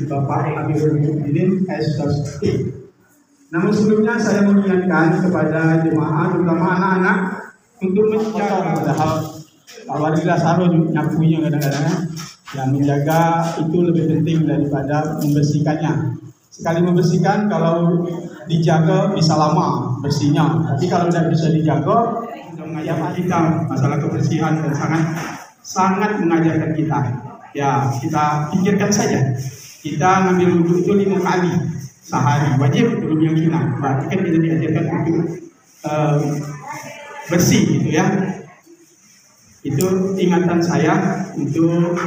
Bapak Amirul Mukminin SKT. Namun sebelumnya saya mengingatkan kepada jemaah terutama anak-anak untuk menjaga padahal Warga Saro nyapunya kadang-kadang yang menjaga itu lebih penting daripada membersihkannya. Sekali membersihkan kalau dijaga bisa lama bersihnya, tapi kalau tidak bisa dijaga sudah mengajarkan kita masalah kebersihan dan sangat mengajarkan kita. Ya, kita pikirkan saja. Kita ngambil wudhu itu 5 kali sehari, wajib belum yang sunnah. Berarti kan kita diajarkan untuk bersih gitu ya. Itu ingatan saya untuk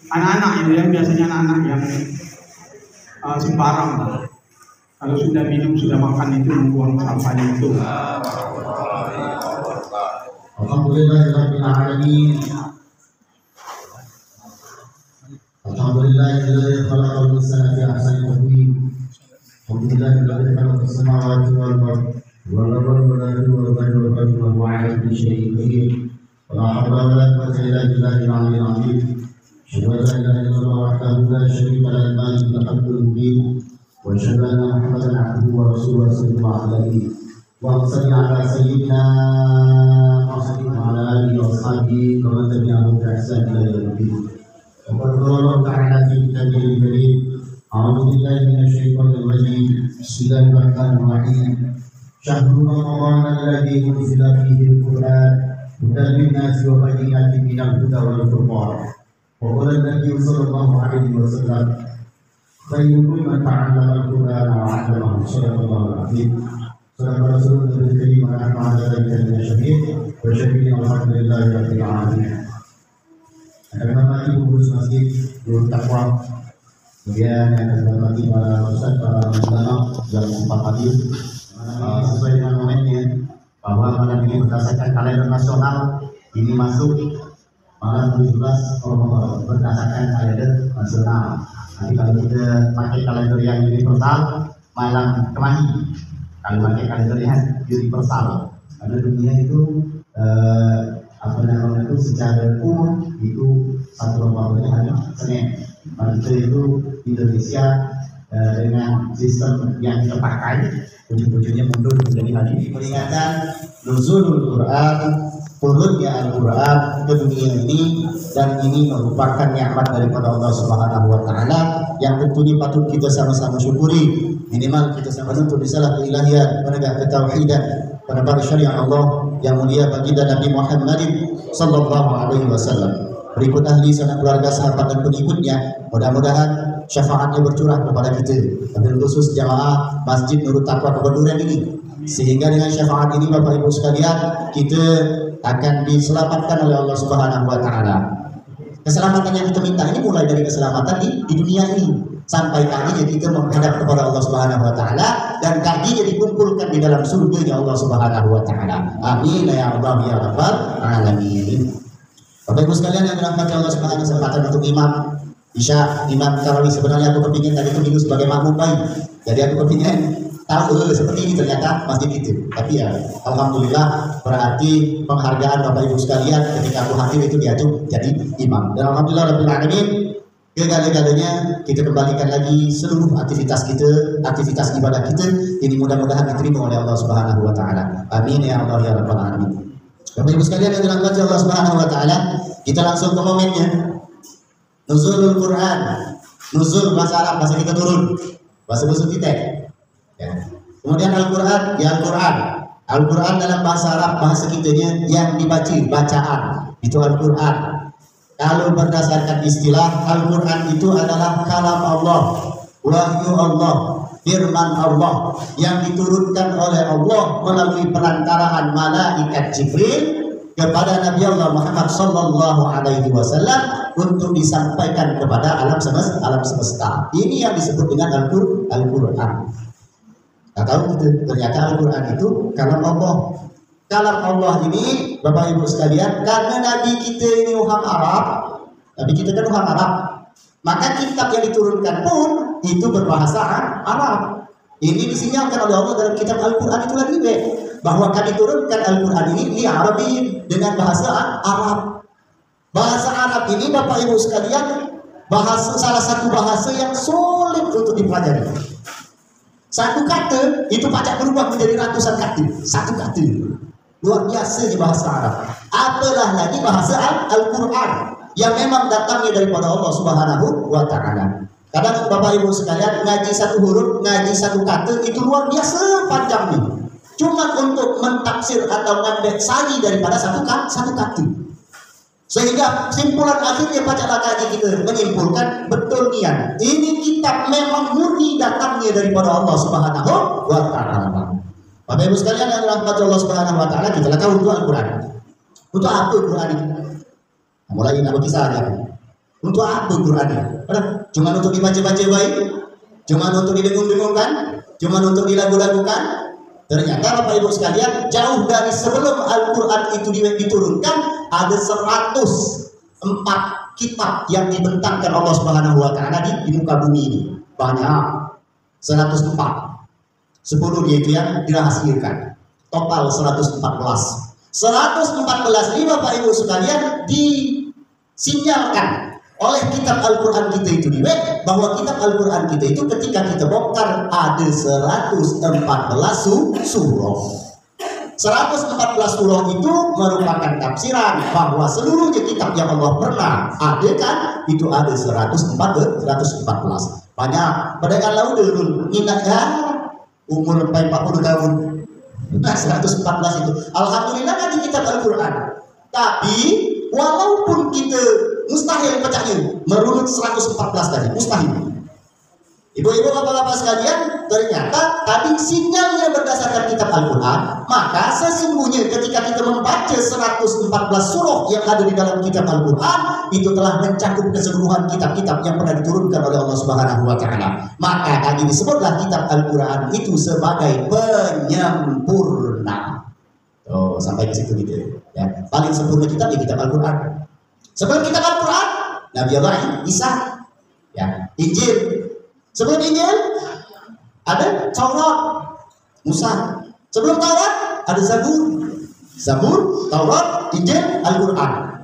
anak-anak itu ya, biasanya anak-anak yang sembarang. Kalau sudah minum, sudah makan itu membuang sampahnya itu. Alhamdulillahirabbil alamin. Alhamdulillahilladzi khalaqal insana fi ahsani taqwim. Alhamdulillahilladzi khalaqas samawati wal arda wa lam yakul lahu kufuwan ahad wa huwa 'ala kulli syai'in qadir. La hawla wa la quwwata illa billahil 'aliyyil 'azim. Asyhadu an la ilaha illallah wahdahu la syarika lahu al-malikul haqqul mubin. Wa asyhadu anna Muhammadan 'abduhu wa rasuluhu sallallahu alaihi wa sallam ala sayyidina Muhammadin wa ala alihi wa sahbihi wa man tabi'ahum bi ihsan ila yaumil din. Wa qala Allah ta'ala fi kitabihi al-karim, a'udzu billahi minasy syaithanir rajim. Bismillahirrahmanirrahim. Syahrul Ramadan alladzi unzila fihi al-Qur'an hudan lin-nasi wa bayyinatin minal huda wal furqan. Wa qala an-nabiy sallallahu alaihi wasallam, khairukum man ta'allama al-Qur'ana wa 'allamahu. Shadaqallahu al-'azim. Sadaqah Rasulullah Karim wa nahnu 'ala dzalika syahid wa syahidin alhamdulillahi rabbil alamin. Akan mati pengurus masjid Nurul Taqwa, kemudian yang akan mati para ustaz, para ulama yang sempat hadir. Sesuai dengan momennya bahwa malam ini berdasarkan kalender nasional ini masuk malam 17 Ramadan berdasarkan kalender nasional. Nanti kalau kita pakai kalender yang universal malam kemarin, kalau pakai kalender yang universal, karena dunia itu apa namanya itu secara umum itu satu Ramadannya hari Senin. Kita itu Indonesia dengan sistem yang kita pakai ujung-ujungnya mundur menjadi hari peringatan nuzulul Quran, turunnya Al-Quran ke dunia ini, dan ini merupakan nikmat daripada Allah Subhanahu wa taala yang tentunya patut kita sama-sama syukuri. Minimal kita sama-sama untuk risalah keilahian, menegakkan tauhidan, menebar syariat Allah yang mulia baginda Nabi Muhammad sallallahu alaihi wasallam. Berikut ahli sanak keluarga, sahabat dan pengikutnya, mudah-mudahan syafaatnya bercurah kepada kita, wabil khusus jamaah Masjid Nurul Taqwa Kebaduran ini, sehingga dengan syafaat ini Bapak Ibu sekalian kita akan diselamatkan oleh Allah Subhanahu wa taala. Keselamatan yang kita minta ini mulai dari keselamatan di dunia ini sampai kali kita menghadap kepada Allah Subhanahu wa taala dan kali dikumpulkan di dalam surga Allah Subhanahu wa taala. Amin ya Allah ya rabbal alamin. Bapak Ibu sekalian yang dirahmati Allah Subhanahu, kesempatan untuk imam Isya, imam tarawih. Sebenarnya aku kepingin tadi itu minggu sebagai makmum baik, jadi aku kepingin tahu seperti ini ternyata masjid itu. Tapi ya alhamdulillah, berarti penghargaan Bapak Ibu sekalian ketika aku hadir itu diajukan jadi imam. Dan alhamdulillah rabbil alamin, segala-galanya kita kembalikan lagi seluruh aktivitas kita, aktivitas ibadah kita ini mudah-mudahan diterima oleh Allah Subhanahu wa taala. Amin ya Allah ya rabbal alamin. Bapak Ibu sekalian yang dirahmati Allah Subhanahu wa taala, kita langsung ke momennya. Nuzulul Quran. Nuzul bahasa Arab, bahasa kita turun. Bahasa kita. Ya. Kemudian Al-Quran, ya Al-Quran. Al-Quran dalam bahasa Arab, bahasa kitanya yang dibaca, bacaan. Itu Al-Quran. Kalau berdasarkan istilah, Al-Quran itu adalah kalam Allah, wahyu Allah, firman Allah yang diturunkan oleh Allah melalui perantaraan malaikat Jibril kepada Nabi Allah Muhammad sallallahu alaihi wasallam untuk disampaikan kepada alam semesta. Ini yang disebut dengan Al-Quran. Nah, tahu ternyata Al-Quran itu kalam Allah. Kalam Allah ini Bapak Ibu sekalian, karena Nabi kita ini orang Arab, Nabi kita kan orang Arab, maka kitab yang diturunkan pun itu berbahasa Arab. Ini disinyakan oleh Allah dalam kitab Al-Quran itu lagi, bahwa kami turunkan Al-Quran ini di Arabi dengan bahasa Arab. Bahasa Arab ini Bapak Ibu sekalian salah satu bahasa yang sulit untuk dipelajari. Satu kata itu pacak berubah menjadi ratusan kata. Satu kata luar biasa di bahasa Arab. Apalah lagi bahasa Al-Quran yang memang datangnya daripada Allah Subhanahu wa Ta'ala. Kadang Bapak Ibu sekalian ngaji satu huruf, ngaji satu kata itu luar biasa panjangnya. Cuma untuk mentafsir atau ngambil sari daripada satu kata. Sehingga simpulan akhirnya bacalah kaji kita menyimpulkan betul niat. Ini kitab memang murni datangnya daripada Allah Subhanahu wa Ta'ala. Bapak Ibu sekalian yang dirahmati Allah Subhanahu wa Ta'ala, kita tahu untuk Al-Quran. Untuk apa Al-Quran ini? Mulai nak kisah aja. Untuk apa Al-Quran ini? Cuma untuk dibaca-baca baik, cuma untuk didengung-dengungkan, cuma untuk dilagu-lagukan. Ternyata Bapak Ibu sekalian, jauh dari sebelum Al-Quran itu diturunkan, ada 104 kitab yang dibentangkan Allah Subhanahu wa Ta'ala di muka bumi ini. Banyak, 104. 10 dia itu yang dirahasiakan. Total 114. 114 ini Bapak Ibu sekalian disinyalkan oleh kitab Al-Quran kita itu bahwa kitab Al-Quran kita itu ketika kita bongkar ada 114 surah. 114 surah itu merupakan tafsiran bahwa seluruhnya kitab yang Allah pernah adakan itu ada 114. Banyak. Pedagang laut dulu ingatnya umur 40 tahun. Nah 114 itu. Alhamdulillah kan di kitab Al-Quran. Tapi walaupun kita mustahil pecahnya merunut 114 tadi, mustahil. Ibu-ibu bapak-bapak sekalian, ternyata tadi sinyalnya berdasarkan kitab Al-Quran. Maka sesungguhnya ketika kita membaca 114 surah yang ada di dalam kitab Al-Quran, itu telah mencakup keseluruhan kitab-kitab yang pernah diturunkan oleh Allah Subhanahu wa Ta'ala. Maka tadi disebutlah kitab Al-Quran itu sebagai penyempurna. Oh, sampai ke situ gitu ya. Paling sempurna kitab ya kitab Al-Quran. Sebelum kitab Al-Quran, Nabi Allah Isa, ya, Injil. Sebelum Injil ada Taurat, Musa. Sebelum Taurat ada Zabur, Taurat, Injil, Al-Quran.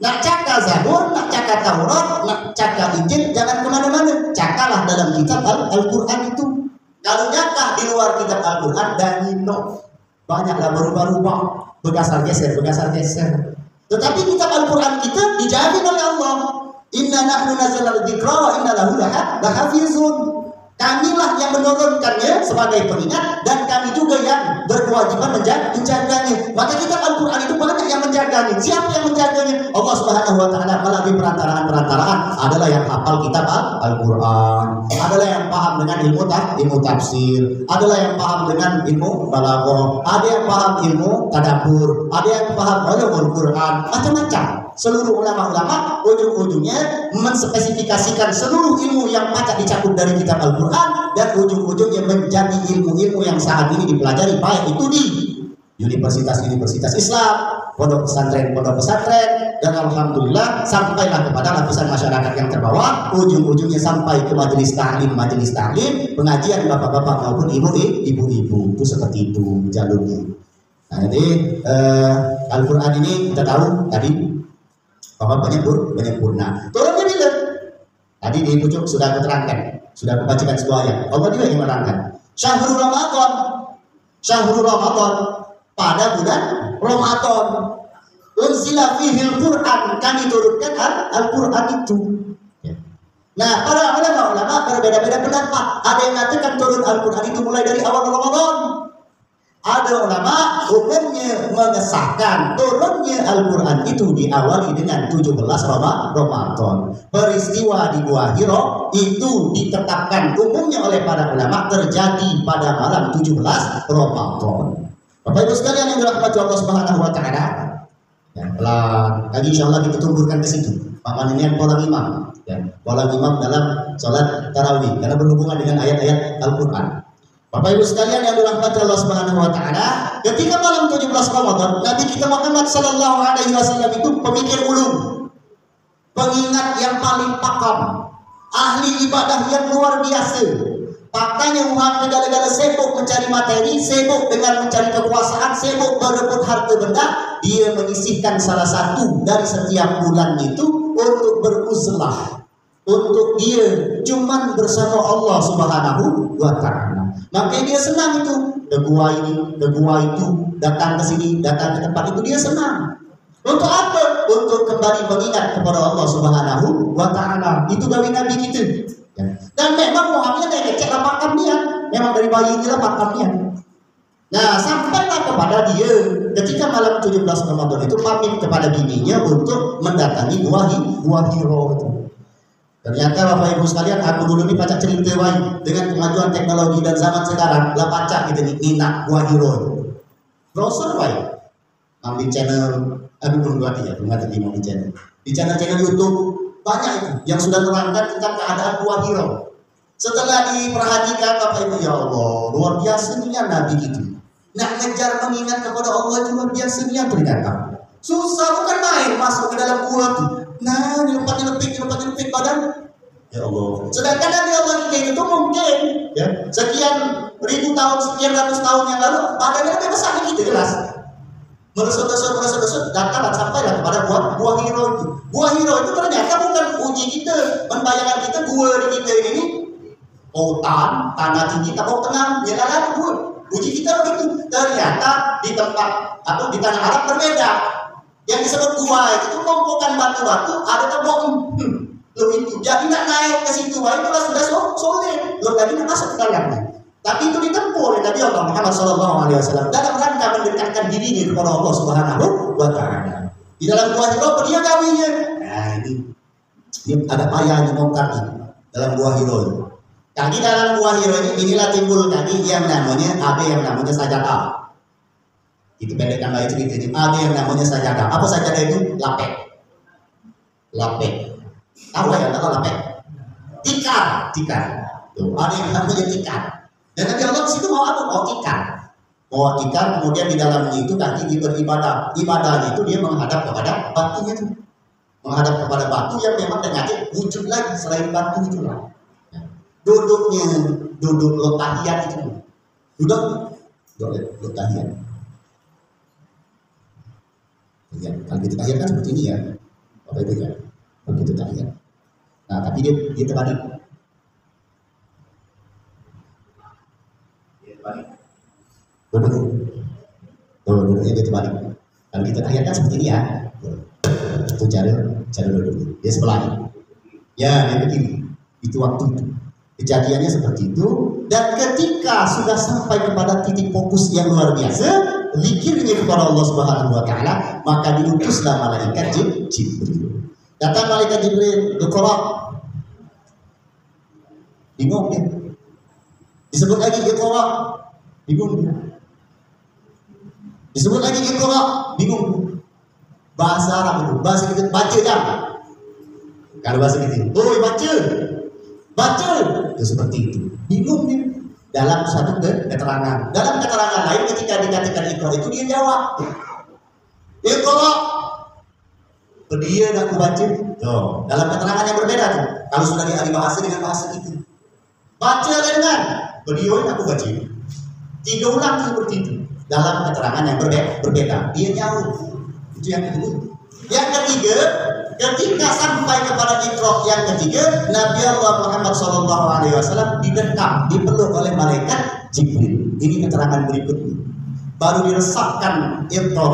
Nak cakap Zabur, nak cakap Taurat, nak cakap Injil, jangan kemana-mana. Cakalah dalam kitab Al-Quran itu. Kalau nyakah di luar kitab Al-Quran, dan banyaklah berubah-ubah, bergasar geser. Tetapi kitab Al-Quran kita dijamin oleh Allah. Inna nahnu nazzalna dzikra wa inna lahu lahafizun. Kamilah yang menurunkannya sebagai pengingat dan kami juga yang berkewajiban menjaganya. Maka kitab Al-Quran itu banyak yang menjaganya. Siapa yang menjaganya? Allah Subhanahu wa Ta'ala melalui perantaraan. Adalah yang hafal kitab Al-Quran, adalah yang paham dengan ilmu tafsir, adalah yang paham dengan ilmu balaghah, ada yang paham ilmu tadabbur, ada yang paham ulumul Quran, macam-macam. Seluruh ulama-ulama ujung-ujungnya menspesifikasikan seluruh ilmu yang pacak dicakup dari kitab Al-Quran dan ujung-ujungnya menjadi ilmu-ilmu yang saat ini dipelajari baik itu di universitas-universitas Islam, pondok pesantren, dan alhamdulillah sampailah kepada lapisan masyarakat yang terbawah, ujung-ujungnya sampai ke majelis ta'lim, pengajian bapak-bapak maupun ibu-ibu. Itu seperti itu jalurnya. Nah, jadi Al-Quran ini kita tahu tadi bahwa penyempurna. Turunnya bila? Tadi di pucuk sudah keterangkan, sudah kebacakan sebuah ayat. Allah juga yang menerangkan. Syahrul Ramadan pada bulan Ramadan. Unzila fihil Quran, kami turunkan Al-Quran itu. Nah, para ulama berbeda-beda pendapat. Ada yang mengatakan turun Al-Quran itu mulai dari awal Ramadan. Ada ulama umumnya mengesahkan turunnya Al-Quran itu diawali dengan 17 Ramadan. Peristiwa di Gua Hira itu ditetapkan umumnya oleh para ulama terjadi pada malam 17 Ramadan. Bapak Ibu sekalian yang dirahmati Allah Subhanahu wa Ta'ala, ya, tadi insyaallah kita tumbuhkan ke situ. Paman ini yang pola imam, ya, pola imam dalam sholat tarawih karena berhubungan dengan ayat-ayat Al-Quran. Bapak Ibu sekalian yang dirahmati Allah Subhanahu wa Ta'ala, ketika malam 17 Ramadan, Nabi kita Muhammad sallallahu alaihi wasallam itu pemikir ulum, pengingat yang paling pakam, ahli ibadah yang luar biasa. Faktanya Muhammad segala-gala sibuk mencari materi, sibuk dengan mencari kekuasaan, sibuk berebut harta benda, dia menyisihkan salah satu dari setiap bulan itu untuk beruzlah, untuk dia cuman bersama Allah Subhanahu wa Ta'ala. Makanya dia senang itu, ke gua ini, ke gua itu, datang ke sini, datang ke tempat itu, dia senang. Untuk apa? Untuk kembali mengingat kepada Allah Subhanahu wa Ta'ala. Itu gawe Nabi kita. Ya. Dan memang Muhammad dari kecil makam dia, memang dari bayi inilah makam dia. Nah, sampailah kepada dia ketika malam 17 Ramadan itu pamit kepada bininya untuk mendatangi Gua Hiro itu. Ternyata Bapak Ibu sekalian, aku dulu ini pacak cerita dengan kemajuan teknologi dan zaman sekarang, lah pacak gitu nih minat Gua Hiro itu. Browser ambil channel, belum mati di channel. Di channel YouTube banyak itu yang sudah menerangkan tentang keadaan Gua Hiro. Setelah diperhatikan Bapak Ibu, ya Allah, luar biasa nih Nabi gitu. Nak ngejar mengingat kepada Allah itu luar biasa nih ternyata. Susah bukan main masuk ke dalam gua tuh. Nah, nyelempit badan. Ya Allah. Sedangkan Nabi Allah kita itu mungkin ya sekian ribu tahun, sekian ratus tahun yang lalu badannya lebih besar dari kita jelas. Merosot datang sampailah kepada Gua Hiro itu. Gua Hiro itu ternyata bukan uji kita, membayangkan kita gua di kita ini hutan, tanah tinggi, tabok tengah, ya kan gua. Uji kita begitu. Ternyata di tempat atau di tanah Arab berbeda. Yang disebut gua itu tumpukan batu-batu, ada tembok. Lo itu jadi nak naik ke situ, itu sudah sulit. Lo tadi nak masuk ke dalamnya. Tapi itu ditempuh oleh Nabi Allah Muhammad SAW dalam rangka mendekatkan dirinya kepada Allah Subhanahu wa Ta'ala. Di dalam Gua Hiro dia gawinya. Nah ini dia ada payahnya bongkar dalam Gua Hiro. Kaki dalam Gua Hiro ini inilah timbul kaki yang namanya yang namanya sajadah. Itu pendekan lah itu gitu. Ada yang namanya sajadah. Apa sajadah itu? Lapek. Tahu ya? Tahu lapek? Tikar. Tuh, ada yang namanya tikar. Dan Nabi Allah situ mau apa? Mau tikar. Kemudian di dalamnya itu kaki beribadah. Ibadahnya itu dia menghadap kepada batunya itu. Menghadap kepada batu yang memang dengannya wujud lagi selain batu itu lah. Duduk lotahiyat itu. Duduk lotahiyat. Ya, kalau kita tahiyat kan seperti ini ya, Bapak Ibu ya, kalau kita tahiyat. Nah, tapi dia terbalik. Duduknya dia terbalik. Kalau kita tahiyat kan seperti ini ya, itu cara duduk. Dia sebelah ini. Ya, dia begini. Itu waktu itu. Kejadiannya seperti itu. Dan ketika sudah sampai kepada titik fokus yang luar biasa, zikirnya kepada Allah Subhanahu wa Ta'ala, maka diutuslah malaikat Jibril. Datang malaikat Jibril, Iqra. Bingung dia. Disebut lagi Iqra, bingung dia. Disebut lagi Iqra, bingung. Bahasa Arab itu, bahasa kita baca jam. Kalau bahasa kita, baca. Itu seperti itu. Bingung dia. Dalam satu keterangan. Dalam keterangan lain ketika dikatakan Iqra itu dia jawab. Iqra. Dia nak aku baca. Tuh, dalam keterangan yang berbeda tuh. Kalau sudah dialih bahasa dengan bahasa itu. Baca dengan. Beliau nak aku baca. 3 ulang seperti itu. Dalam keterangan yang berbeda. Dia jauh. Itu yang kedua. Yang ketiga, ketika sampai kepada Iqra yang ketiga, Nabi Allah Muhammad SAW didekap, dipeluk oleh malaikat Jibril. Ini keterangan berikutnya. Baru diresapkan Iqra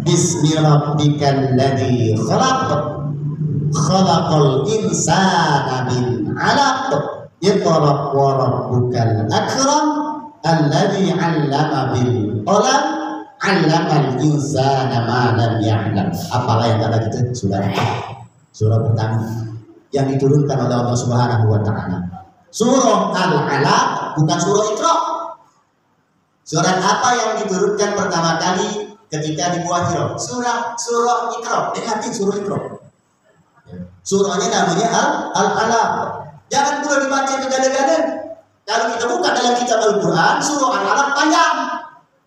bismi rabbikal ladzi khalaq khalaqal insana min 'alaq Iqra wa rabbukal akram alladzi 'allama bil qalam 'allamal insana ma lam ya'lam. Apalah yang ada kita sudah surah pertama yang diturunkan oleh Allah Subhanahu wa Ta'ala. Surah Al-Alaq, bukan surah Iqra. Surat apa yang diturunkan pertama kali ketika di Gua Hiro? Surah Iqra. Dengatin surah Iqra. Surahnya namanya Al-Alaq. Jangan pula dibaca gegada-gada. Kalau kita buka dalam kitab Al-Quran, surah Al-Alaq panjang.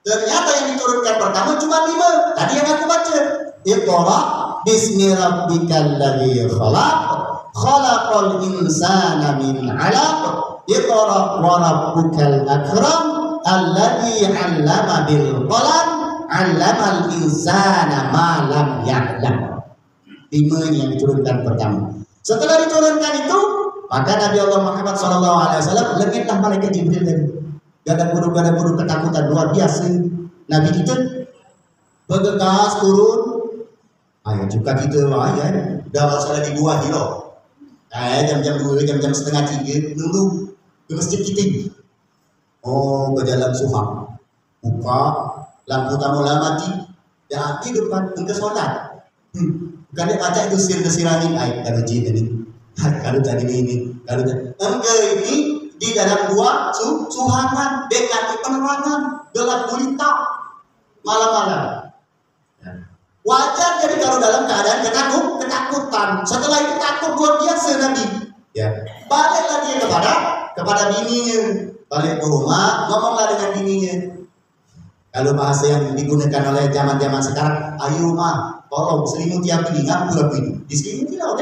Ternyata yang diturunkan pertama cuma 5. Tadi yang aku baca. Iqra bismi rabbikal ladzi khalaq khalaqal insana min 'alaq Iqra wa rabbukal akram alladzi 'allama bil qalam 'allamal insana ma lam ya'lam. 5 yang diturunkan pertama. Setelah diturunkan itu, maka Nabi Allah Muhammad SAW lengitlah malaikat Jibril tadi. Gada kudu ketakutan luar biasa. Nabi kita bergegas turun. Ayo juga kita ayah dah salah di buah loh. Jam-jam 2, jam-jam setengah 3 nunggu ke masjid kita. Oh, ke jalan Suham. Buka lampu tamu mati. Ya, di depan ke solat. Bukan dia baca itu sir-siranin kalau jin ini. Kalau tadi ini, kalau tadi ini di dalam gua suhaman dengan penerangan gelap gulita malam-malam. Wajar jadi kalau dalam keadaan ketakutan. Setelah itu takut luar biasa Nabi. Ya, baliklah dia kepada bininya. Balik ke rumah, ngomonglah dengan bininya. Kalau bahasa yang digunakan oleh zaman-zaman sekarang, ayo mah, tolong selimuti aku ini, ngaku aku ini. Diselimuti lah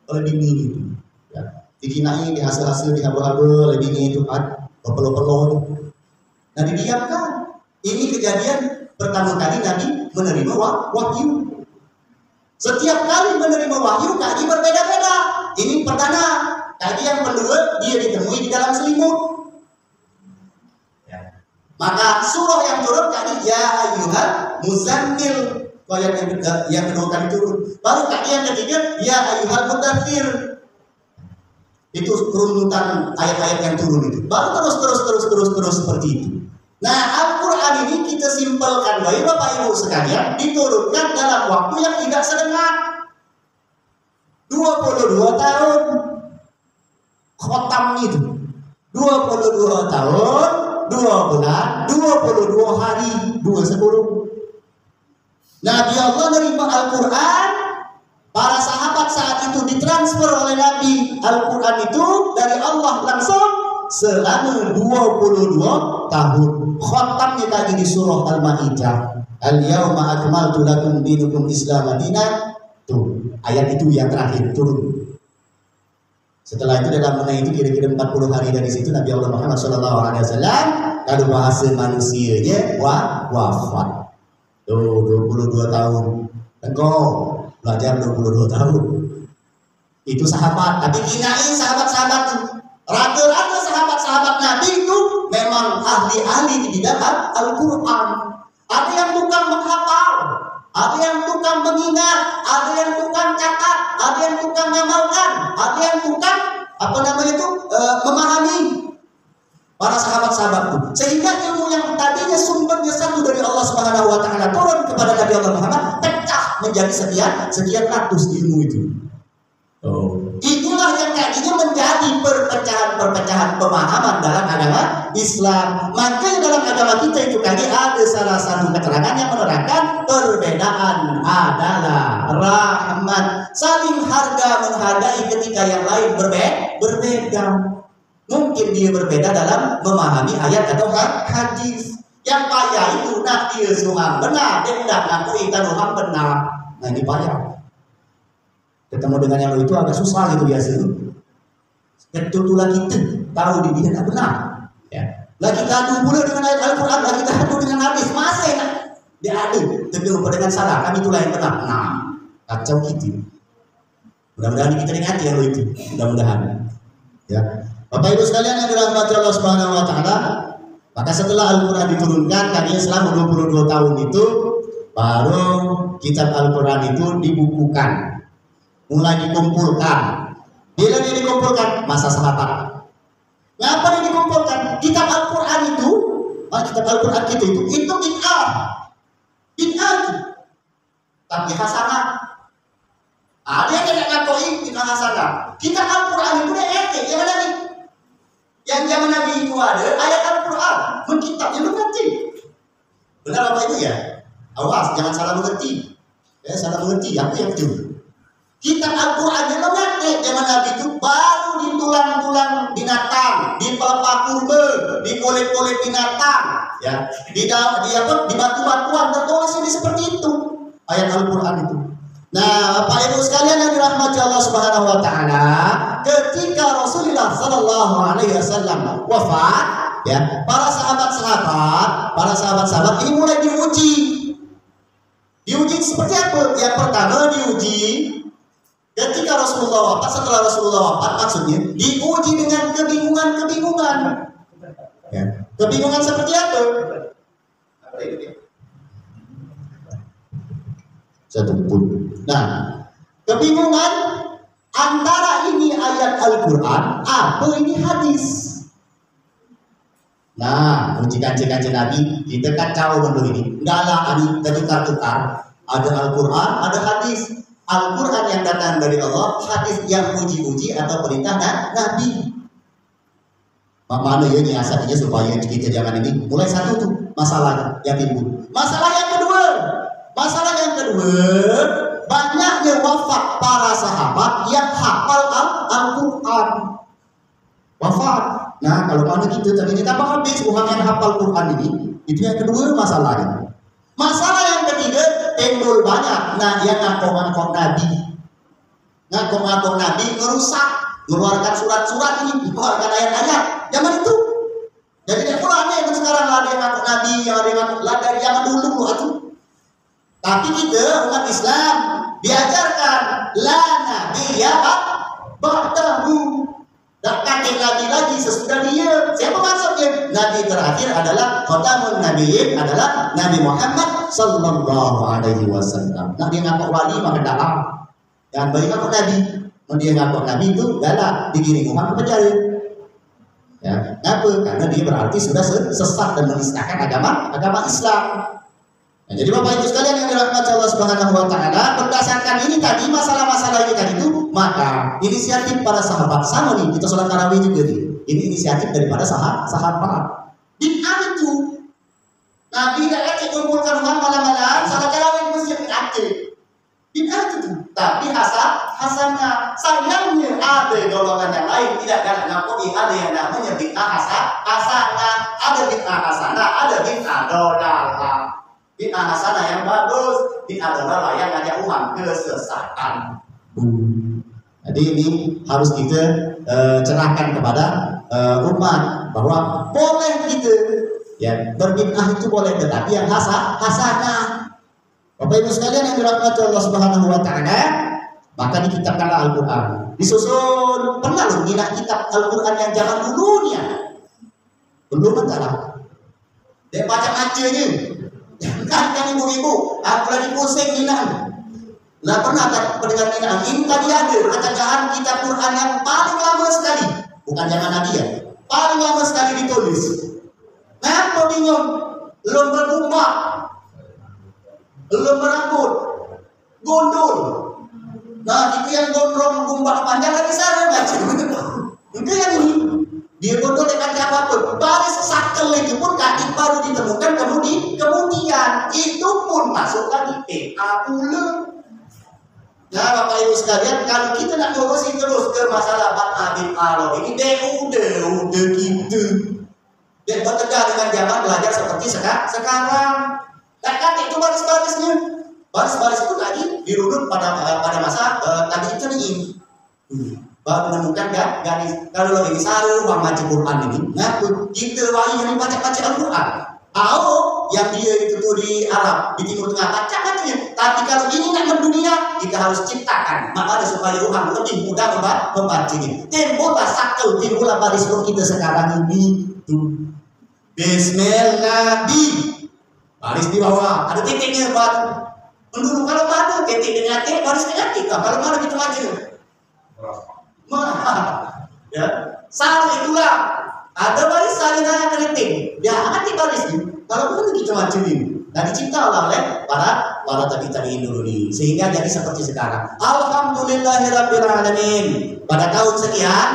oleh bini itu. Ya, dikinai, dihasil-hasil, dihabul-habul oleh bini itu kan, perlu-perlu. Nah didiamkan. Ini kejadian pertama kali Nabi menerima wahyu. Setiap kali menerima wahyu, kali berbeda-beda. Ini pertama. Kali yang kedua, dia ditemui di dalam selimut. Maka surah yang turun tadi ya ayyuhal muzammil, yang kedua kali turun. Baru kali yang ketiga ya ayyuhal mudaththir. Itu runutan ayat-ayat yang turun itu. Baru terus seperti itu. Nah, Al-Qur'an ini kita simpelkan baik Bapak Ibu sekalian, diturunkan dalam waktu yang tidak sedengar. 22 tahun. Khotam itu. 22 tahun. 2 bulan, 22 hari, 2/10. Nabi Allah menerima Al-Quran. Para sahabat saat itu ditransfer oleh Nabi Al-Quran itu dari Allah langsung selama 22 tahun. Khatamnya tadi di surah Al-Ma'idah. Al-yawma akmaltu lakum dinukum Islam dinan. Tuh, ayat itu yang terakhir turun. Setelah itu dalam mengenai itu kira-kira 40 hari dari situ Nabi Allah Muhammad SAW kalau bahasa manusianya wafat. Tuh 22 tahun. Engkau belajar 22 tahun. Itu sahabat. Tapi kirain sahabat-sahabat itu. Rata-rata sahabat-sahabat Nabi itu memang ahli-ahli di bidang Al-Quran. Ada yang tukang menghafal, ada yang tukang mengingat, ada yang tukang catat, ada yang tukang ngamalkan, ada yang tukang memahami. Para sahabat-sahabat itu, sehingga ilmu yang tadinya sumbernya satu dari Allah Subhanahu Wa Taala turun kepada Nabi Allah Muhammad pecah menjadi sekian ratus ilmu itu. Inilah yang tadinya menjadi perpecahan pemahaman dalam agama Islam. Makanya dalam agama kita itu tadi ada salah satu keterangan yang menerangkan perbedaan adalah rahmat. Saling harga menghargai ketika yang lain berbeda. Mungkin dia berbeda dalam memahami ayat atau hadis. Yang payah itu nak dia suham benar, dia tidak ngaku ikan suham benar. Nah ini payah. Ketemu dengan yang itu agak susah gitu biasanya. Kebetulan kita tahu dia tidak benar. Ya. Lagi gaduh pula dengan ayat Al-Quran, lagi gaduh dengan hadis, masih nak diadu tegur dengan salah. Kami itulah yang benar. Nah, kacau gitu. Mudah-mudahan kita ingat yang itu. Mudah-mudahan. Ya. Bapak Ibu sekalian yang dirahmati Allah Subhanahu Wa Taala, maka setelah Al-Quran diturunkan, tadinya selama 22 tahun itu, baru kitab Al-Quran itu dibukukan, mulai dikumpulkan. Bila dia dikumpulkan, masa sahabat. Ngapa dia dikumpulkan? Kitab Al-Quran itu, kitab Al-Quran kita itu bid'ah itu, tapi hasanah. Ada yang tidak ngakui bid'ah hasanah. Kitab Al-Quran itu dia etik, yang mana nih? Yang zaman Nabi itu ada ayat Al-Quran, menkitabnya mengerti. Benar apa itu ya? Awas, jangan salah mengerti. Salah mengerti, apa yang betul? Kitab Al-Quran yang mengerti zaman Nabi itu baru di tulang-tulang binatang, di pelepah kurma, di kulit-kulit binatang, ya, di batu-batuan tertulis ini seperti itu ayat Al-Quran itu. Nah, Bapak Ibu sekalian yang dirahmati Allah Subhanahu Wa Taala, ketika Rasulullah Sallallahu Alaihi Wasallam wafat, ya, para sahabat-sahabat ini mulai diuji. Diuji seperti apa? Yang pertama diuji Ketika Rasulullah wafat, setelah Rasulullah wafat, maksudnya diuji dengan kebingungan-kebingungan. Ya. Kebingungan seperti apa? Satu pun. Nah, kebingungan antara ini ayat Al-Quran, apa ini hadis. Nah, uji kancing Nabi, kita kacau dulu ini. Enggak lah, ini tukar-tukar. Ada Al-Quran, ada hadis. Al-Quran yang datang dari Allah, hadis yang uji-uji atau perintah Nabi. Mana ya ini asalnya supaya kita jangan ini. Mulai satu tuh masalah yang timbul. Masalah yang kedua, banyaknya wafat para sahabat yang hafal Al-Quran. Wafat. Nah, kalau mana kita tadinya tambah habis orang yang hafal Quran ini, itu yang kedua masalahnya. Masalah yang ketiga, timbul banyak. Nah, yang ngaku-ngaku Nabi. Ngaku-ngaku Nabi merusak, mengeluarkan surat-surat ini, mengeluarkan ayat-ayat. Zaman itu. Jadi dia Quran yang sekarang lah ada yang ngaku Nabi, yang ada yang ngaku lah dari zaman dulu itu. Tapi kita umat Islam diajarkan la nabiyya ba'dahu. Tak kata Nabi lagi sesudah dia. Siapa maksudnya? Nabi terakhir adalah khatamun nabiyyin, adalah Nabi Muhammad sallallahu alaihi wasallam. Nah, dia ngaku wali maka dalam. Jangan bagi ngaku Nabi. Dia ngaku Nabi itu galak digiring umat ke penjara. Ya, kenapa? Karena dia berarti sudah sesat dan menistakan agama Islam. Nah, jadi Bapak Ibu sekalian yang dirahmati Allah Subhanahu wa taala, berdasarkan ini tadi masalah-masalah ini tadi itu, maka inisiatif para sahabat sama nih, kita sholat tarawih juga nih. Ini inisiatif daripada sahabat. Bid'ah itu. Nabi tidak kumpulkan umat malam-malam sholat tarawih di masjid aktif. Bid'ah itu. Tapi hasanah sayangnya ada golongan yang lain tidak akan mengakui ada yang namanya bid'ah hasanah, ada bid'ah hasanah, ada bid'ah dolalah. Bid'ah hasanah yang bagus, bid'ah dolalah yang ngajak umat kesesatan. Jadi ini harus kita cerahkan kepada umat bahwa boleh gitu, ya berbid'ah itu boleh, tetapi yang hasanah. Bapak Ibu sekalian yang dirahmati Allah Subhanahu wa taala, maka dikitabkanlah Al-Quran. Disusun, pernah loh minat kitab Al-Quran yang zaman dulunya. Belum entahlah. Dia macam-macamnya. Kan ibu-ibu, aku lagi pusing minat. Lah pernah tak pendengar minat? Ini tadi ada bacaan kitab Quran yang paling lama sekali. Bukan zaman Nabi ya. Paling lama sekali ditulis. Kenapa bingung? Belum bergumpak, belum berambut, gondol. Nah, itu yang gondrong gumbak panjang lagi sana baca. Itu yang ini. Dia gondol dengan apapun. Baris sakel itu pun kaki baru ditemukan kemudian itu pun masuk lagi PA pula. Nah, Bapak Ibu sekalian, kalau kita nak ngurusin terus ke masalah Abid Arab ini, udah gitu. Dan bekerja dengan zaman belajar seperti sekarang. Kan itu baris-barisnya. Baris-baris itu lagi dirunut pada masa tadi itu nih. Baru menemukan garis. Kalau lagi saru uang baca Quran ini, ngaku kita wali yang baca Al-Quran. Yang dia itu tuh di Arab, di Timur Tengah baca-bacanya. Tapi kalau ini nak mendunia, kita harus ciptakan. Maka ada supaya orang lebih mudah membacanya. Timbullah sakal, timbullah baris kita sekarang ini. Bismillah. Baris di bawah, ada titiknya buat dulu kalau ada titik dengan titik, baris dengan titik. Kalau mana gitu aja. Ya, salah itulah. Ada baris saling yang titik. Ya, hati baris ini. Kalau mana gitu macam ini. Nah, dicipta oleh para tadi dulu nih. Sehingga jadi seperti sekarang. Alhamdulillahirabbil alamin. Pada tahun sekian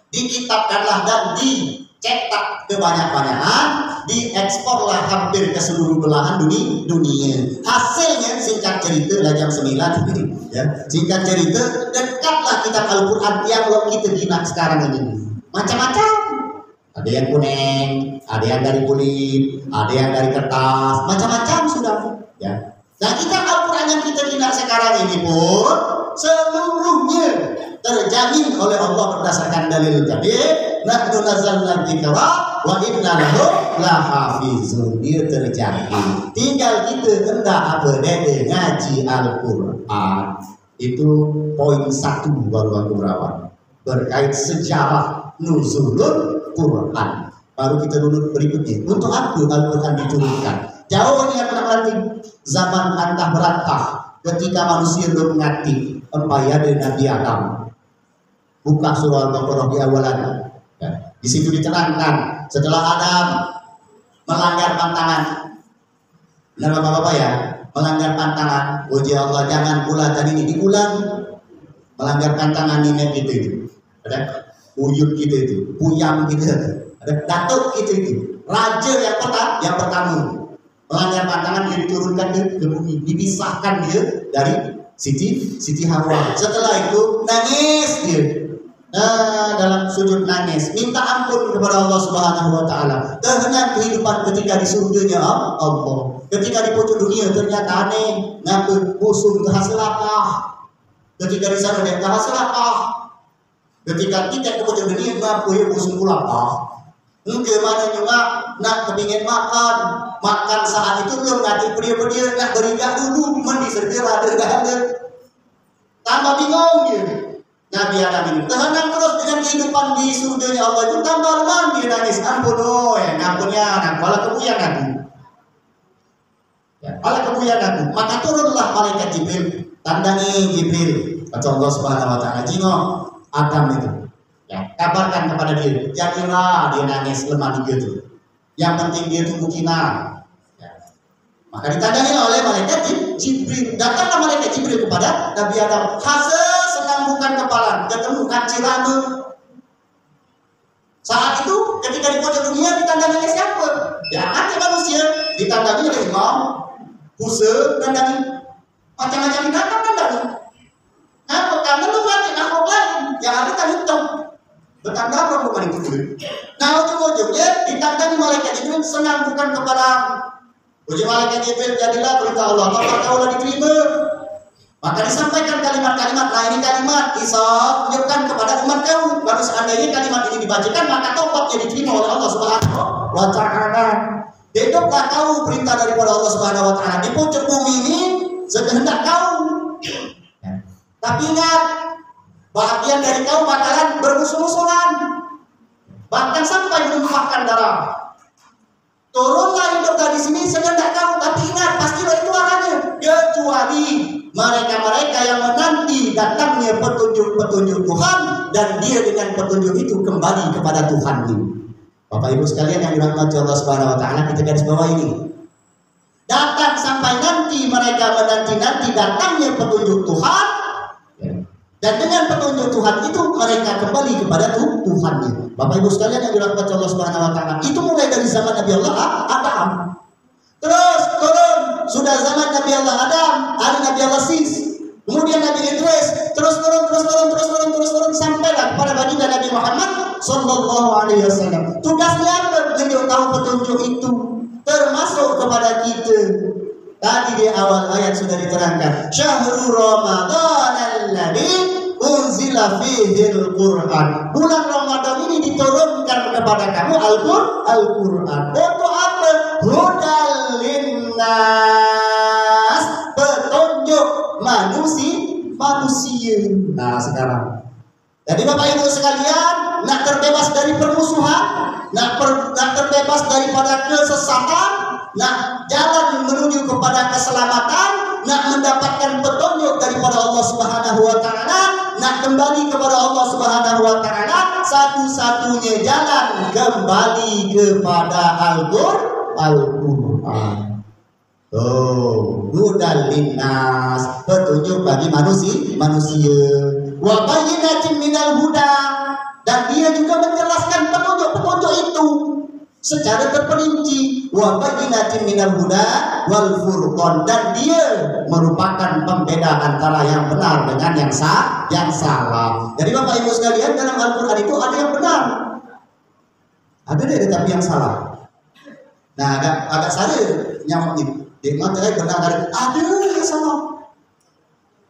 dikitabkanlah dan dicetak kebanyak-banyakan, dieksporlah hampir ke seluruh belahan dunia. Hasilnya singkat cerita lah jam 9 ya. Singkat cerita, dekatlah kitab Al-Quran yang kita jinak sekarang ini. Macam-macam. Ada yang kuning, ada yang dari kulit, ada yang dari kertas, macam-macam sudah ya. Nah, kitab Al-Quran yang kita jinak sekarang ini pun seluruhnya terjamin oleh Allah berdasarkan dalil tadi. Nahnu nazzalna dzikra wa inna lahu lahafizun. Dia terjamin. Tinggal kita hendak apa dede ngaji Al-Quran. Itu poin 1 baru aku berawal berkait sejarah nuzulul Quran. Baru kita dulu berikutnya. Untuk apa Al-Quran diturunkan? Jauh ini akan nanti zaman antah berantah ketika manusia belum mengerti empaya dari Nabi Adam. Buka surah Al-Baqarah di awalan. Ya. Di situ diterangkan setelah Adam melanggar pantangan. Benar Bapak-Bapak ya? Melanggar pantangan. Uji Allah jangan pula tadi ini diulang. Melanggar pantangan nenek itu. Ada uyut kita itu, puyang kita, ada datuk kita itu, raja yang pertama melanggar pantangan dia diturunkan ke bumi, dipisahkan dia dari Siti Hawa. Setelah itu nangis dia, dalam sujud nangis, minta ampun kepada Allah Subhanahu Wa Taala. Dengan kehidupan ketika di surganya Allah, ketika di pojok dunia ternyata aneh, ngaku busung kehasilapah. Ketika di sana dia kehasilapah. Ketika kita ke pojok dunia ngaku ya busung kulapah. Mungkin mana juga nak kepingin makan saat itu belum ngerti pedia nak berikat dulu mandi segera ada. Tambah bingung dia. Nabi Adam ini terhenang terus dengan kehidupan di surganya Allah itu tambah lemah dia nangis ampun ngampunnya kepala kebuyang aku. Ya, kepala kebuyang aku. Maka turunlah malaikat Jibril, tandangi Jibril. Kata Allah Subhanahu Wa Taala, jingok Adam itu. Ya, kabarkan kepada dia, janganlah dia nangis lemah dia itu. Yang penting dia tunggu kinar. Ya. Maka ditandangi oleh malaikat Jibril. Datanglah malaikat Jibril kepada Nabi Adam. Hasil senang bukan kepala, ketemu kanciranu. Saat itu ketika di pojok dunia ditandangi oleh siapa? Ya hati manusia ditandangi oleh Imam Husain, tandangi macam-macam binatang tandangi. Nah, karena lu mati makhluk lain yang ada kan hitam. Bertanda apa bukan itu dulu. Nah ujung-ujungnya ditandangi malaikat Jibril senang bukan kepala. Ujung malaikat Jibril jadilah perintah Allah, maka kaulah diterima. Maka disampaikan kalimat-kalimat. Nah ini kalimat Isa menunjukkan kepada umat kau. Baru seandainya kalimat ini dibacakan maka taubatnya diterima oleh Allah Subhanahu Wa Taala. Hiduplah kau perintah daripada Allah Subhanahu Wa Taala di pojok bumi ini sekehendak kau. Tapi ingat, bahagian dari kau bakalan bermusuh-musuhan, bahkan sampai menumpahkan darah. Turunlah hidup dari sini sekehendak kau, tapi ingat pastilah itu arahnya. Kecuali mereka-mereka yang menanti datangnya petunjuk-petunjuk Tuhan dan dia dengan petunjuk itu kembali kepada Tuhannya. Bapak Ibu sekalian yang dirahmati Allah Subhanahu Wa Taala, kita garis bawah ini. Datang sampai nanti mereka menanti-nanti datangnya petunjuk Tuhan. Dan dengan petunjuk Tuhan itu mereka kembali kepada Tuhannya. Bapak Ibu sekalian yang dirahmati Allah Subhanahu Wa Taala, itu mulai dari zaman Nabi Allah Adam. Terus turun sudah zaman Nabi Allah Adam, ada Nabi Allah Sis, kemudian Nabi Idris, terus turun sampailah kepada baginda Nabi Muhammad Sallallahu Alaihi Wasallam. Tugasnya apa? Beliau tahu petunjuk itu, termasuk kepada kita. Tadi di awal ayat sudah diterangkan, Syahrul Ramadan alladzi unzila fihil Qur'an. Bulan Ramadan ini diturunkan kepada kamu Al-Qur'an. Untuk apa? Hudal linnas, petunjuk manusia. Nah, sekarang. Jadi Bapak Ibu sekalian, nak terbebas dari permusuhan, nak terbebas daripada kesesatan, nak jalan menuju kepada keselamatan, nak mendapatkan petunjuk daripada Allah Subhanahu Wa Taala, nak kembali kepada Allah Subhanahu Wa Taala, satu-satunya jalan kembali kepada Al-Qur'an. Hudal linnas, petunjuk bagi manusia. Wa bayyinatin minal huda, dan dia juga menjelaskan petunjuk-petunjuk itu secara terperinci. Wa bayyinatin minal huda wal furqan, dan dia merupakan pembeda antara yang benar dengan yang salah. Jadi Bapak Ibu sekalian, dalam Al-Qur'an itu ada yang benar, ada tetapi yang salah. Nah agak salah nyamak ini. Dia mengatakan benar ada yang salah.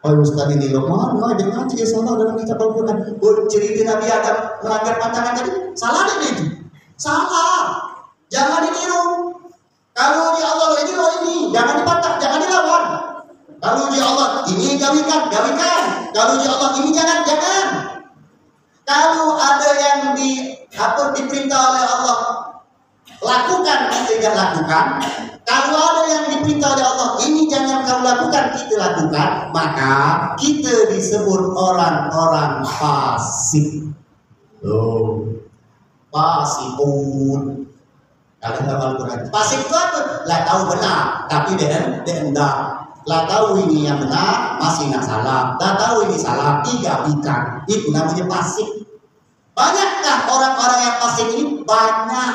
Oh Ustaz ini lemah, dia ngaji salah dalam kitab Al-Quran. Cerita Nabi Adam melanggar pantangan tadi, salah ada itu. Salah. Jangan ditiru. Kalau dia Allah ini, jangan dipantah, jangan dilawan. Kalau dia Allah ini gawikan. Kalau uji Allah ini jangan. Kalau ada yang diperintah oleh Allah lakukan, kita tidak lakukan. Kalau ada yang diperintah oleh Allah ini jangan kamu lakukan, kita lakukan, maka kita disebut orang-orang fasik. Fasikun. Kalau dalam Al-Quran fasik itu apa? Lah tahu benar tapi dia enggak. Lah tahu ini yang benar masih nak salah. Lah tahu ini salah digawikan. Itu namanya fasik. Banyakkah orang-orang yang fasik ini? Banyak.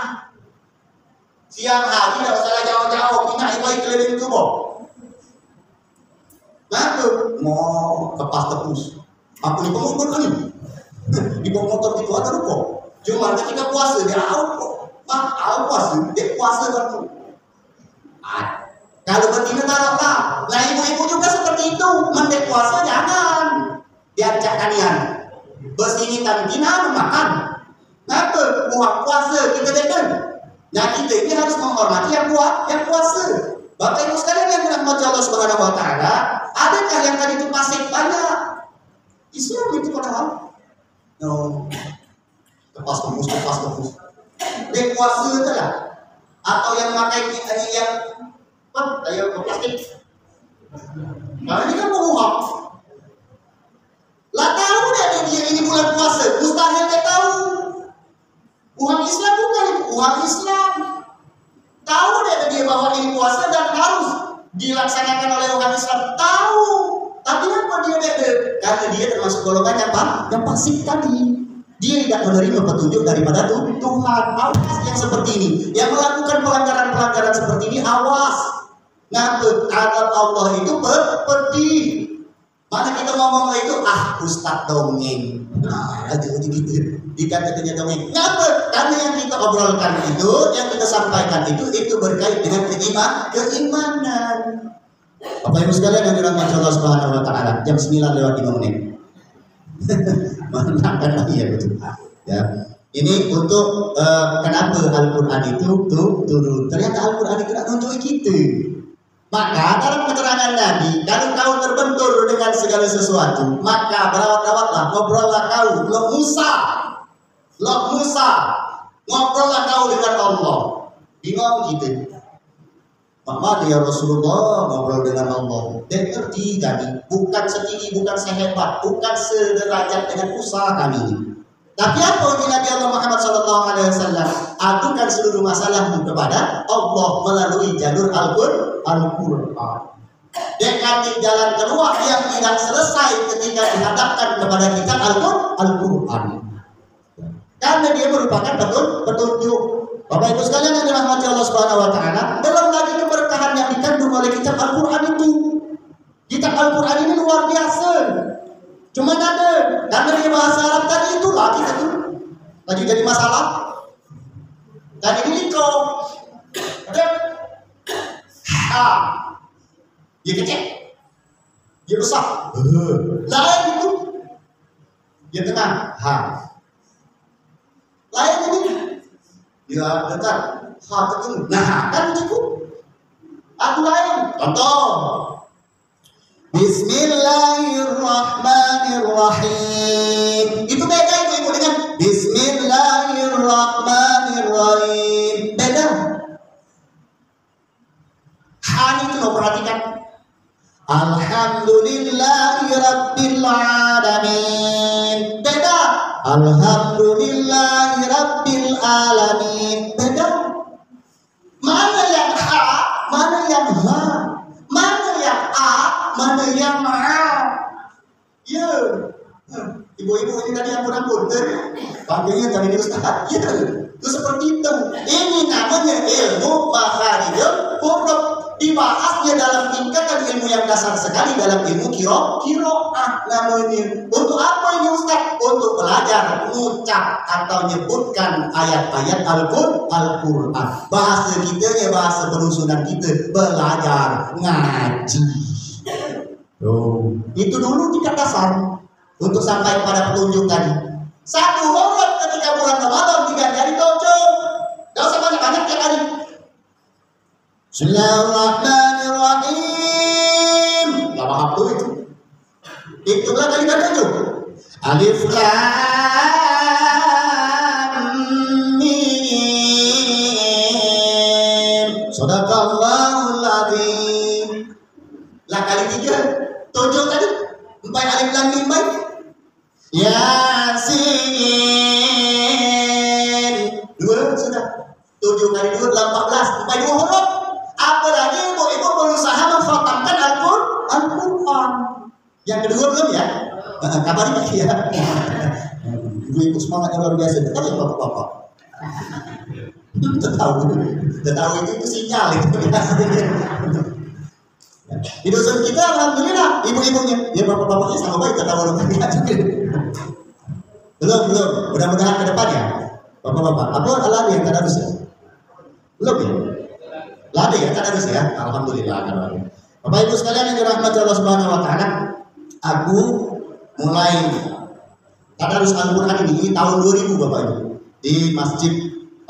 Siang hari tidak usah jauh-jauh, kita ikut keliling itu boh. Lalu mau kepas tepus. Aku di pemukul kali. Di motor itu ada kok. Cuma ketika puasa dia out puasa, dia puasa waktu. Kalau betina taruhlah. Nah ibu-ibu juga seperti itu. Mendek puasa jangan diajak kalian. Bersini tantina makan. Kenapa? Buat puasa kita dekat. Nah kita ini harus menghormati yang puasa. Bapak Ibu sekalian yang dirahmati Allah Subhanahu Wa Taala, adakah yang tadi itu fasik? Banyak. Islam itu padahal. No. Kepas tembus. Dia puasa itu lah. Atau yang pakai yang plastik. Nah ini kan penguham. Lah tahu dia ini bulan puasa, mustahil dia tahu. Uang Islam bukan itu, uang Islam. Tahu dia bahwa ini puasa dan harus dilaksanakan oleh umat Islam. Tahu. Tapi apa dia karena dia termasuk golongan yang fasik tadi. Dia tidak menerima petunjuk daripada Tuhan. Awas yang seperti ini, yang melakukan pelanggaran seperti ini, awas. Nah, adab Allah itu pedih. Mana kita ngomong itu, Ustaz dongeng. Nah, gitu. Dikata-katanya dongeng. Kenapa? Karena yang kita obrolkan itu, yang kita sampaikan itu berkait dengan keimanan. Bapak Ibu sekalian yang dirahmati Allah Subhanahu Wa Taala, jam 9:05 menit. Menangkan lagi ya betul. Ya. Ini untuk kenapa Al-Quran itu turun. Ternyata Al-Quran itu tidak menunjuk kita. Maka dalam keterangan Nabi, kalau kau terbentur dengan segala sesuatu, maka berawat-awatlah, ngobrollah kau, lo Musa, ngobrollah kau dengan Allah. Bingung gitu. Maka dia Rasulullah ngobrol dengan Allah. Dia ngerti kami, bukan setinggi, bukan sehebat, bukan sederajat dengan usaha kami ini. Tapi apa yang Nabi Allah Muhammad SAW adukan seluruh masalahmu kepada Allah melalui jalur Al-Quran. Dengan jalan keluar yang tidak selesai ketika dihadapkan kepada kita Al-Quran. Karena dia merupakan petunjuk. Bapak Ibu sekalian yang dirahmati Allah Subhanahu Wa Taala, belum lagi keberkahan yang dikandung oleh kitab Al-Quran itu. Kitab Al-Quran ini luar biasa. Cuma ada karena dia bahasa Arab tadi itu lagi jadi masalah. Tadi ini kau ada dia kecil, dia besar, lain itu dia tengah, lain ini dia dekat, kecil. Nah kan cukup. Aku lain contoh. Bismillahirrahmanirrahim. Itu beda ibu dengan Bismillahirrahmanirrahim. Beda. Hanya itu lo perhatikan. Alhamdulillahirabbil alamin. Beda. Alhamdulillahirabbil alamin. Beda. Mana yang ha, mana yang ha, mana yang a, mana yang ma. Ya. Ibu-ibu ini tadi ampun-ampun. Panggilnya tadi Ustaz. Ya. Itu seperti itu. Ini namanya ilmu makharijul huruf. Dibahasnya dalam tingkatan ilmu yang dasar sekali dalam ilmu qiraah namanya. Untuk apa ini Ustaz? Untuk belajar mengucap atau menyebutkan ayat-ayat Al-Quran. Bahasa kita ya bahasa penusunan kita, belajar ngaji. Itu dulu tingkat dasar untuk sampai kepada petunjuk tadi. Satu huruf ketika bulan Ramadan tidak jadi tujuh. Gak usah banyak-banyak ya kali. Bismillahirrahmanirrahim. Gak paham tuh itu. kali ke-7. Alif Lam Mim. Shadaqallahul azim. Lah kali 3, 7 tadi. 4 alif lam mim baik. Yasin. 2 sudah. 7 kali 2 14. Sampai 2 huruf. Apalagi ibu-ibu berusaha mengkhatamkan Al-Quran. Yang kedua belum ya? Kabarnya ya. Ibu-ibu semangatnya luar biasa. Tetap ya bapak-bapak. Tahu itu sinyal itu. Di dusun kita alhamdulillah ibu-ibunya, ya bapak-bapaknya sama baik tahu belum. Mudah-mudahan ke depan ya. Bapak-bapak, apa ada yang tadarus ya? Belum ya? Lada ya, tadarus ya. Alhamdulillah kan. Bapak Ibu sekalian yang dirahmati Allah Subhanahu wa taala, aku mulai tadarus Al-Qur'an ini tahun 2000 Bapak Ibu di Masjid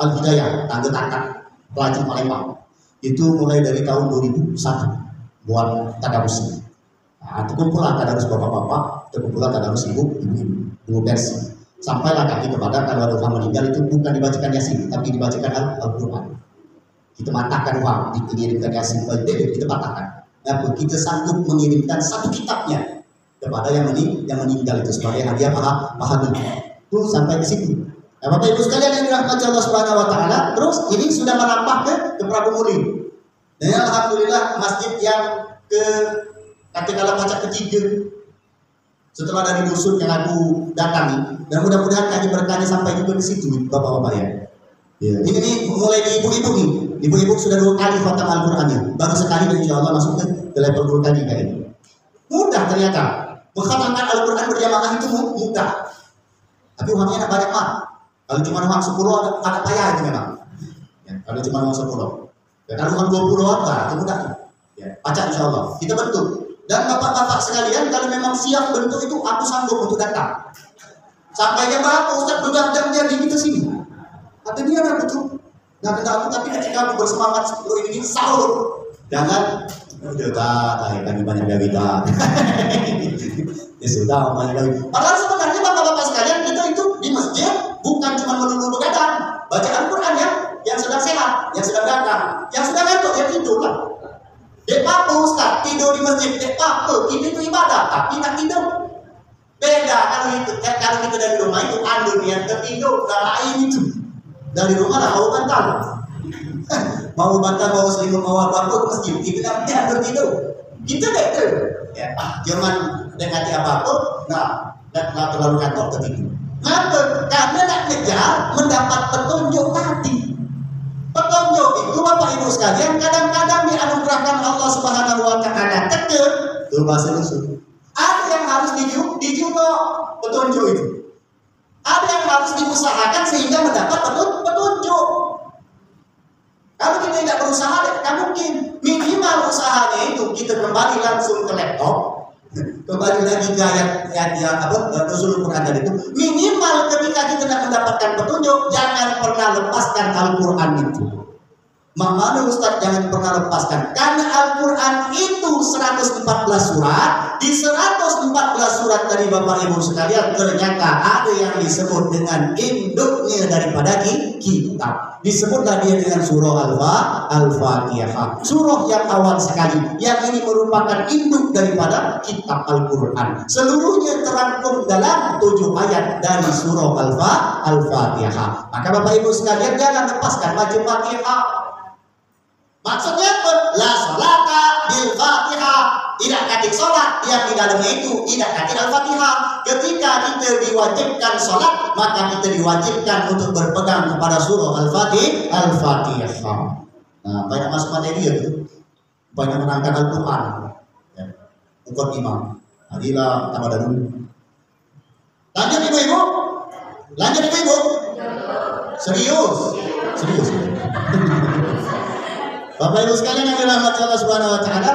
Al-Hidayah, Tangga Takat, Pelaju Palembang. Itu mulai dari tahun 2001 buat tadarus. Nah, terkumpulah tadarus bapak-bapak, terkumpulah tadarus ibu versi. Sampailah kaki kepada kalau ada orang meninggal itu bukan dibacakan Yasin, tapi dibacakan Al-Qur'an. Kita matakan uang, dikirimkan Yasin, kita matakan. Nah, kita sanggup mengirimkan satu kitabnya kepada yang meninggal itu sebagai hadiah pahala. Itu sampai ke situ. Nah, Bapak Ibu sekalian yang dirahmati Allah Subhanahu wa taala, terus ini sudah merampah ke Prabu Muli. Dan alhamdulillah masjid yang katakanlah pacak ketiga setelah dari dusun yang aku datangi, dan mudah-mudahan kami berkahnya sampai juga ke situ bapak-bapak ya. Ya. Ini mulai di ibu-ibu nih. Ibu-ibu sudah 2 kali khatam Al-Qur'annya. Baru sekali dan insya Allah masuk ke level 2 kali kayak ini. Mudah ternyata. Mengkhatamkan Al-Qur'an berjamaah itu mudah. Tapi uangnya nak banyak mah. Kalau cuma uang 10 ada payah itu memang. Ya, kalau cuma uang 10. Ya, kalau uang 20 apa? Itu mudah. Ya, baca insya Allah. Kita bentuk. Dan bapak-bapak sekalian, kalau memang siap bentuk itu, aku sanggup untuk datang. Sampainya berapa Ustaz berjam-jam dia di kita sini. Kata dia ada betul. Nah kata aku, tapi ketika aku bersemangat seperti ini sahur. Jangan udah tak kami banyak berita. Ya sudah banyak dari. Padahal sebenarnya bapak-bapak sekalian, kita itu di masjid bukan cuma melulu begadang, baca Al-Qur'an yang sedang sehat, yang sedang datang, yang sedang ngantuk ya tidur lah. Dek apa Ustaz, tidur di masjid, dek apa, kita itu ibadah, tapi nak tidur. Beda kalau kita dari rumah itu andun yang tertidur, lain itu. Dari rumah lah mau bantal. Mau bantal, mau selimut, mau apa-apa ke masjid, kita tidak tertidur. Kita dek tu. Ya, jangan dengan apa-apa, nak terlalu kantor tertidur. Kenapa? Karena nak ngejar mendapat petunjuk tadi. Petunjuk itu Bapak Ibu sekalian kadang-kadang dianugerahkan Allah Subhanahu wa taala tegur itu bahasa nusul. Ada yang harus dijuto petunjuk itu. Ada yang harus diusahakan sehingga mendapat petunjuk. Kalau kita tidak berusaha, tidak mungkin. Minimal usahanya itu kita kembali langsung ke laptop, kembali lagi ke ayat Nusul Quran tadi itu. Minimal ketika kita tidak mendapatkan petunjuk, jangan pernah lepaskan Al-Quran itu. Mana Ustaz jangan pernah lepaskan? Karena Al-Quran itu 114 surat. Di 114 surat dari Bapak Ibu sekalian ternyata ada yang disebut dengan induknya daripada kitab. Disebutlah dia dengan surah Al-Fatihah. Surah yang awal sekali. Yang ini merupakan induk daripada kitab Al-Quran. Seluruhnya terangkum dalam 7 ayat dari surah Al-Fatihah. Maka Bapak Ibu sekalian jangan lepaskan baca Fatihah. Maksudnya apa? La sholata bil Fatihah. Tidak katik sholat yang di dalamnya itu tidak katik Al-Fatihah. Ketika kita diwajibkan sholat, maka kita diwajibkan untuk berpegang kepada surah Al-Fatihah. Nah, banyak masuk materi itu, banyak menerangkan Al-Quran. Ya. Ukut imam. Adilah tamadanu. Lanjut ibu-ibu. Serius. Bapak Ibu sekalian yang dirahmati Allah Subhanahu wa taala,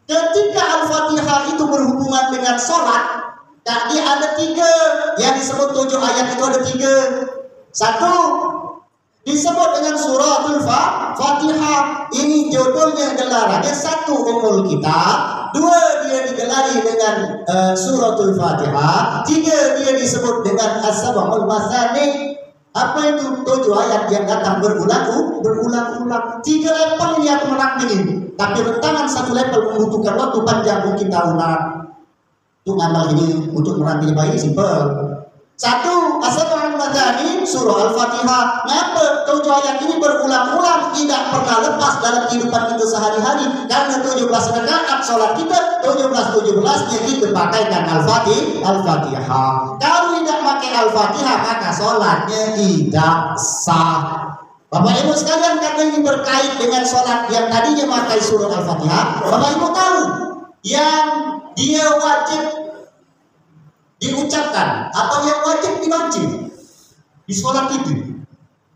ketika Al-Fatihah itu berhubungan dengan sholat, tadi ada 3 yang disebut 7 ayat itu ada 3. 1, disebut dengan suratul Fatihah. Ini judulnya gelarannya, satu umul kitab, dua dia digelari dengan suratul Fatihah, tiga dia disebut dengan as-sab'ul masani. Apa itu? 7 ayat yang datang berulang-ulang. 3 level ini aku merangkai ini. Tapi rentangan satu level membutuhkan waktu panjang, mungkin tahunan. Untuk amal ini, untuk merangkai baik simple. Satu, as-sab'ul masani, surah Al-Fatihah. Ngapa 7 ayat ini berulang-ulang, tidak pernah lepas dalam kehidupan kita sehari-hari? Karena 17 rakaat sholat kita, 17-17-nya kita pakaikan Al-Fatihah. Kalau tidak pakai Al-Fatihah, maka sholatnya tidak sah. Bapak Ibu sekalian, karena ini berkait dengan sholat yang tadinya pakai surah Al-Fatihah, Bapak Ibu tahu yang dia wajib diucapkan atau yang wajib dibaca di sholat itu,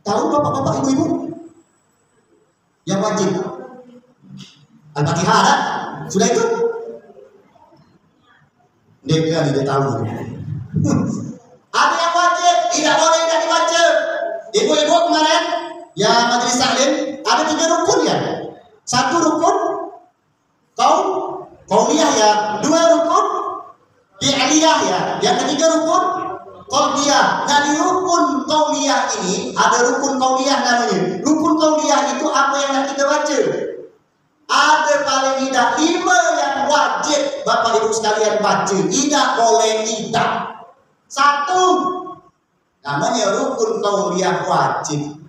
tahu bapak-bapak ibu-ibu? Yang wajib Al-Fatihah ada? Sudah itu? Dia tahu. Ada yang wajib, tidak boleh tidak dibaca. Ibu-ibu kemarin yang majelis taklim ada 3 rukun ya. 1 rukun qauliyah ya, 2 rukun fi'liyah ya, yang ketiga rukun qauliyah. Nah, di rukun qauliyah ini ada rukun qauliyah namanya. Rukun qauliyah itu apa yang kita baca? Ada paling tidak 5 yang wajib Bapak Ibu sekalian baca, tidak boleh tidak. 1 namanya rukun qauliyah wajib.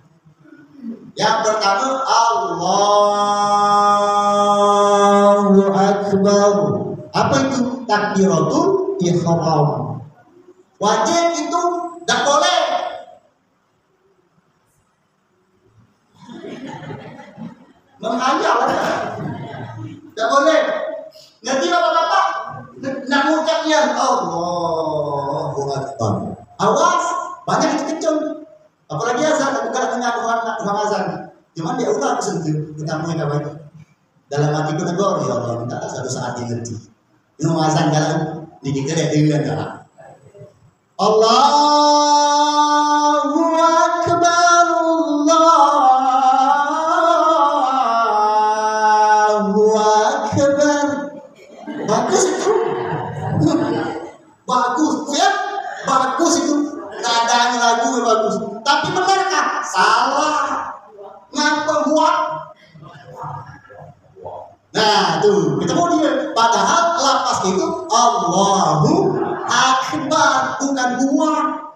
Yang pertama Allahu Akbar. Apa itu? Takbiratul ihram. Wajib itu, tidak boleh. Menghayal, tidak boleh. Nanti bapak-bapak nak mengucapnya Allahu Akbar. Awas, banyak itu kecil. Apalagi azan, bukan dengar orang azan. Cuman dia ulang sentuh, kita mau apa itu? Dalam hatiku tegur, ya Allah, minta satu saat dia ngerti. Ini azan jalan, di kita dia dengar jalan. Allahu Akbar, Allahu Akbar. Bagus itu. Bagus ya, bagus itu. Nadanya lagu bagus. Tapi benarkah? Salah. Ngapa buat? Nah tuh, ketemu dia. Padahal lapas itu Allahu Akbar, bukan buat.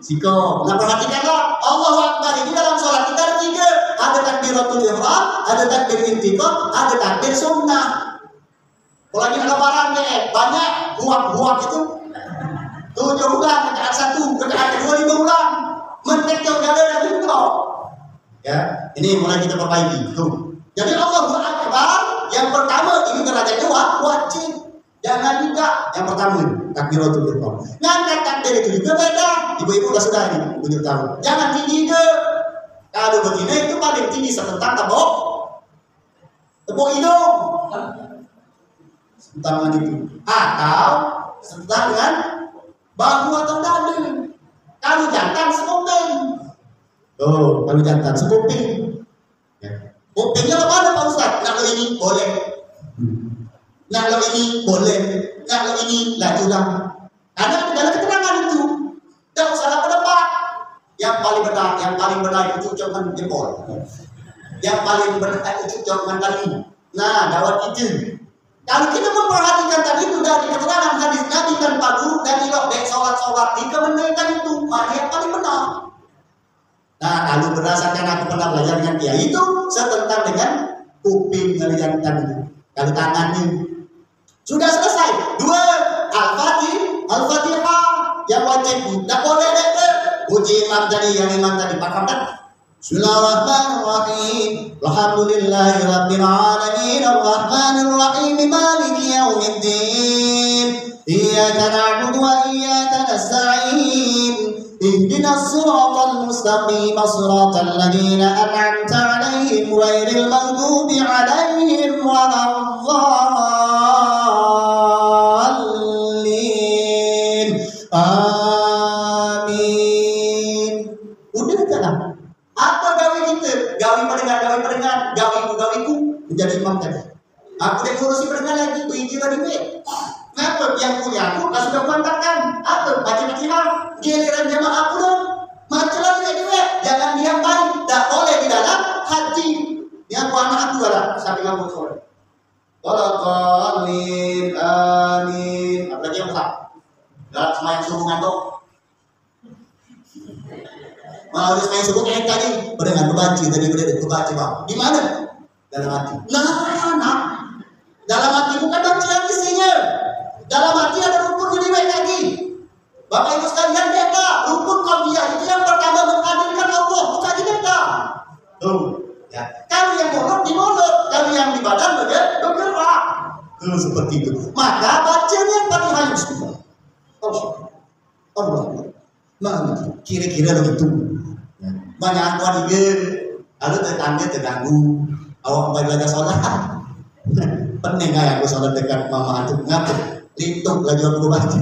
Siko, nah perhatikanlah, Allahu Akbar ini dalam sholat kita ada 3. Ada takbiratul ihram, ada takbir intiqal, ada takbir sunnah. Kalau lagi lebaran banyak buat itu. 7 ulang, rakaat 1, rakaat 2 5 ulang. Mentekil gada dan itu. Ya, ini mulai kita perbaiki. Tuh. Jadi Allahu Akbar yang pertama ini derajatnya wajib. Jangan tidak. Yang pertama takbiratul ihram. Ngangkat takbir itu juga beda. Ibu-ibu sudah ini tunjuk tahu. Jangan tinggi ke. Kalau begini itu paling tinggi sebentar tepuk hidung. Sebentar itu. Atau sebentar dengan bahu atau dada. Kalau jantan sekuping. Oh, kalau jantan sekuping. Ya. Kupingnya mana Pak Ustaz? Kalau ini boleh. Kalau ini boleh. Kalau ini lah sudah. Karena dalam keterangan itu tidak usah pendapat. Yang paling benar itu cuma jempol. Yang paling benar itu cuma kali. Nah, dawat itu. Kalau kita memperhatikan tadi itu dari keterangan hadis Nabi tanpa guru dan ilok sholat di kebenaran itu mana yang paling benar. Nah, kalau berdasarkan aku pernah belajar dengan dia itu setentang dengan kuping yang tadi. Kalau tangannya sudah selesai. 2 Al-Fatihah yang wajib. Tidak boleh puji imam tadi paham kan? Bismillahirrahmanirrahim. Alhamdulillahi rabbil alamin arrahmanir rahim maliki yaumiddin. Iyyaka na'budu wa iyyaka nasta'in. Ihdinas siratal mustaqim siratal ladzina an'amta 'alaihim ghairil maghdubi 'alaihim waladdallin. Amin. Udah kan? Apa gawe kita? Gawe pendengar, gawiku menjadi imam tadi. Aku yang ngurusi pendengar lagi, izin lagi gue. Ngapa yang punya aku sudah kuantarkan? Apa? Baca-baca giliran jamaah aku dong. Macam lagi gue. Jangan diam baik. Tak boleh di dalam hati. Yang aku anak aku lah. Sampai kamu sore. Amin. Apa lagi yang besar? Dalam semayang subuh ngantuk. Mau harus main subuh kayak tadi. Pendengar kebaca tadi kebaca bang. Di mana? Dalam hati. Nah. Dalam hati bukan bacaan isinya. Dalam hati ada rukun jadi baik lagi. Bapak Ibu sekalian beda. Rukun qabliyah itu yang pertama menghadirkan Allah, bukan di beda. Tuh, ya. Kalau yang mulut di mulut, kalau yang di badan bergerak. Seperti itu. Maka bacanya Fatihah Bismillah. Allah. Mana kira-kira begitu. Ya. Banyak warga ada tetangga terganggu. Awak kembali lagi sholat. Pening aku sholat dekat mama itu ngapa? Lintuk lagi aku baca.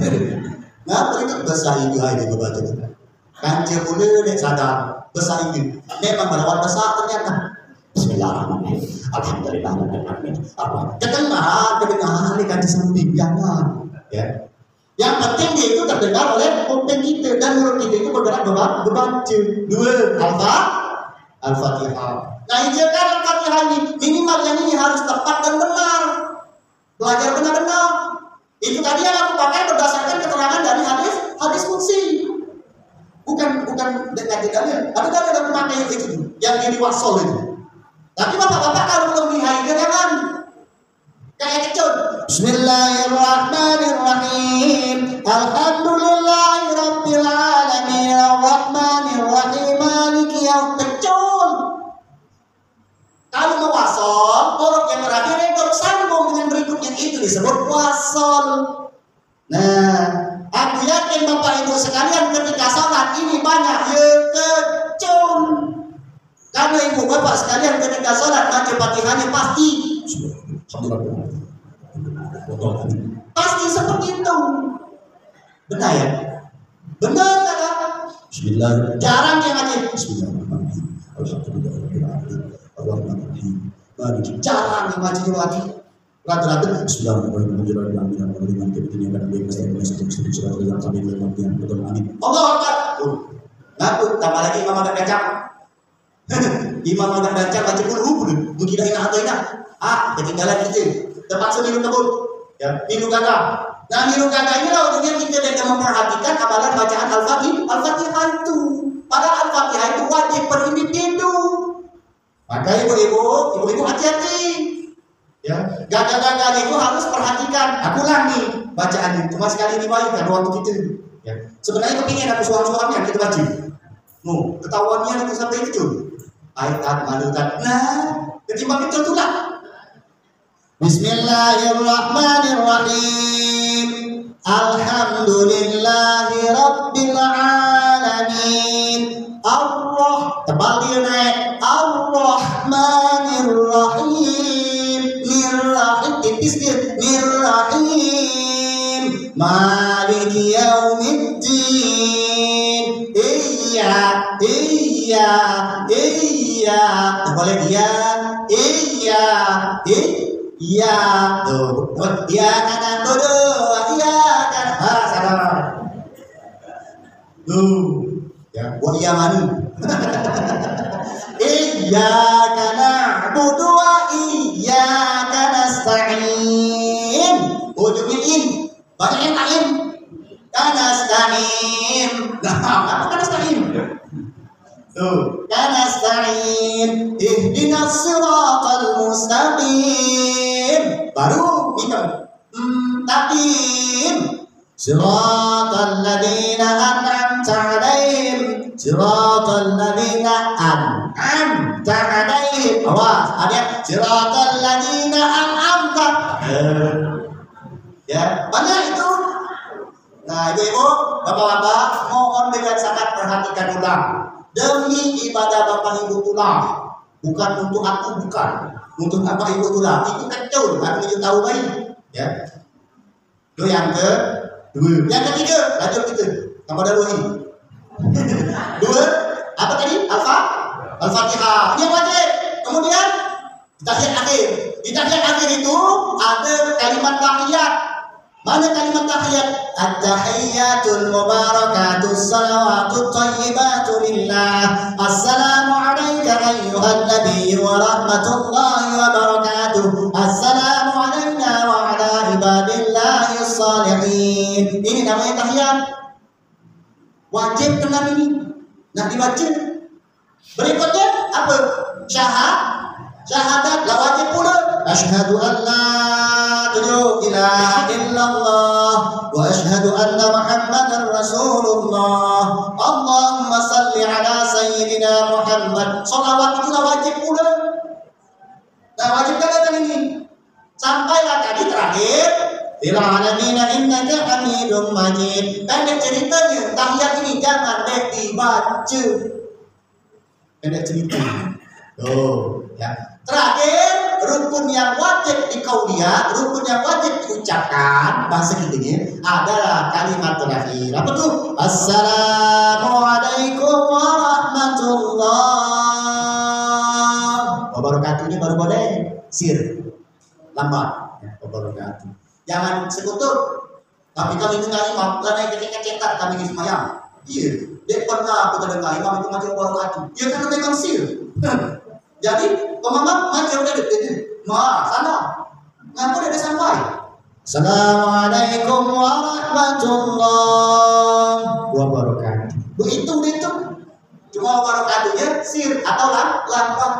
Ngapa itu bahasa Inggris aja aku baca. Kancil boleh dek sadar bahasa Inggris. Memang merawat bahasa ternyata. Bismillahirrahmanirrahim. Alhamdulillahirobbilalamin. Apa? Kedengaran kan di samping jangan. Ya. Yang penting dia itu terdengar oleh kuping kita dan mulut kita itu bergerak berbaca. Dua Al-Fatihah. Nah, ijakan Al-Fatihah minimal yang ini harus tepat dan benar. Belajar benar-benar. Itu tadi yang aku pakai berdasarkan keterangan dari hadis qudsi. Bukan dengan dalil. Ada dalil yang memakai itu yang jadi wasol itu. Tapi bapak-bapak kalau belum dihaikan jangan. Kayak kecut. Bismillahirrahmanirrahim. Alhamdulillahirabbil alamin arrahmanirrahim maliki yaumiddin. Kalau mau wasol, huruf yang terakhir itu sambung dengan berikutnya itu disebut wasol. Nah, aku yakin Bapak Ibu sekalian ketika sholat ini banyak kecun. Karena Ibu Bapak sekalian ketika sholat baca Fatihahnya pasti seperti itu. Benar ya? Benar kan? Bismillah. Jarang yang aja Bismillahirrahmanirrahim. Alhamdulillahirrahmanirrahim. Allahumma jarang dibaca lagi. Rata-rata Allah Akbar. Ngapun tambah lagi imam agak kacang. Imam agak kacang baca puluh mungkin ina atau ina. Ketinggalan itu. Terpaksa minum kebun. Ya, minum kakak. Nah, minum kakak ini lah ujungnya kita tidak memperhatikan amalan bacaan Al-Fatihah itu. Padahal Al-Fatihah itu wajib per individu. Maka ibu-ibu hati-hati. Ya, gagal-gagal itu harus perhatikan. Aku ulangi bacaannya. Cuma sekali dibacakan waktu kita. Ya. Sebenarnya kepingin aku suam-suamnya kita baca. Ketahuannya itu sampai itu. Ayat malutan. Nah, ketimbang itu lah. Bismillahirrahmanirrahim. Alhamdulillahi rabbil alamin. Tebal dia naik. Ar-Rahmanir-Rahim. Nir-Rahim tipis dia. Nir-Rahim. Maliki yaumiddin. Iya. Boleh dia. Iya. Tuh. Iya kanan bodoh. Iya kanan. Sabar. Tuh. Ya, wa iya manu. Iyyaka na'budu wa iyyaka nasta'in. Ujungnya in. Bacanya ta'in. Kanasta'in. Nah, apa kanasta'in? Tuh, kanasta'in. Ihdinas siratal mustaqim. Baru minum. Taqim. Siratal ladzina an'amta 'alaihim. Siratal ladzina an'amta 'alaihim. Awas, ada siratal ladzina an'amta. Ya, mana itu? Nah, ibu-ibu, bapak-bapak, mohon dengan sangat perhatikan ulang. Demi ibadah bapak ibu ulang. Bukan untuk aku, bukan. Untuk bapak ibu ulang. Itu kecil, aku tahu baik. Ya. Itu yang kedua. Yang ketiga, lanjut kita. Tambah dahulu ini. Dua, apa tadi? Alfa? Al-Fatihah. Ini wajib. Kemudian tahiyat akhir. Di tahiyat akhir itu ada kalimat tahiyat. Mana kalimat tahiyat? At-tahiyyatul mubarakatus salawatut thayyibatu lillah. Assalamu alayka ayyuhan nabiyyu wa rahmatullahi wa barakatuh. Assalamu alayna wa ala ibadillahi shalihin. Ini namanya tahiyat. Wajib kenal ini. Nah, dibaca. Berikutnya apa? Syahadat la wajib pula. Asyhadu an la ilaha illallah wa asyhadu anna Muhammadar Rasulullah. Allahumma salli ala sayyidina Muhammad. Shalawat itu la wajib pula. Nah, wajib kan ini. Sampailah tadi terakhir. Lil alamin innaka Hamidum Majid. Pendek ceritanya, tahiyat ini jangan dibaca. Pendek cerita. Ya. Terakhir, rukun yang wajib dikauliyah, rukun yang wajib diucapkan bahasa kitanya adalah kalimat terakhir. Apa tuh? Assalamualaikum warahmatullahi wabarakatuh. Ini baru boleh sir lambat ya, wabarakatuh. Jangan sekutu. Tapi kami dengar imam, karena ketika cetak kami di semayang. Iya, dia pernah aku terdengar imam itu macam wabarakatuh. Dia kan memang sir. Jadi pemamam macam udah dekat, sana, ngapa udah sampai? Assalamualaikum warahmatullahi wabarakatuh. Begitu. Cuma wabarakatuhnya sir atau lambat.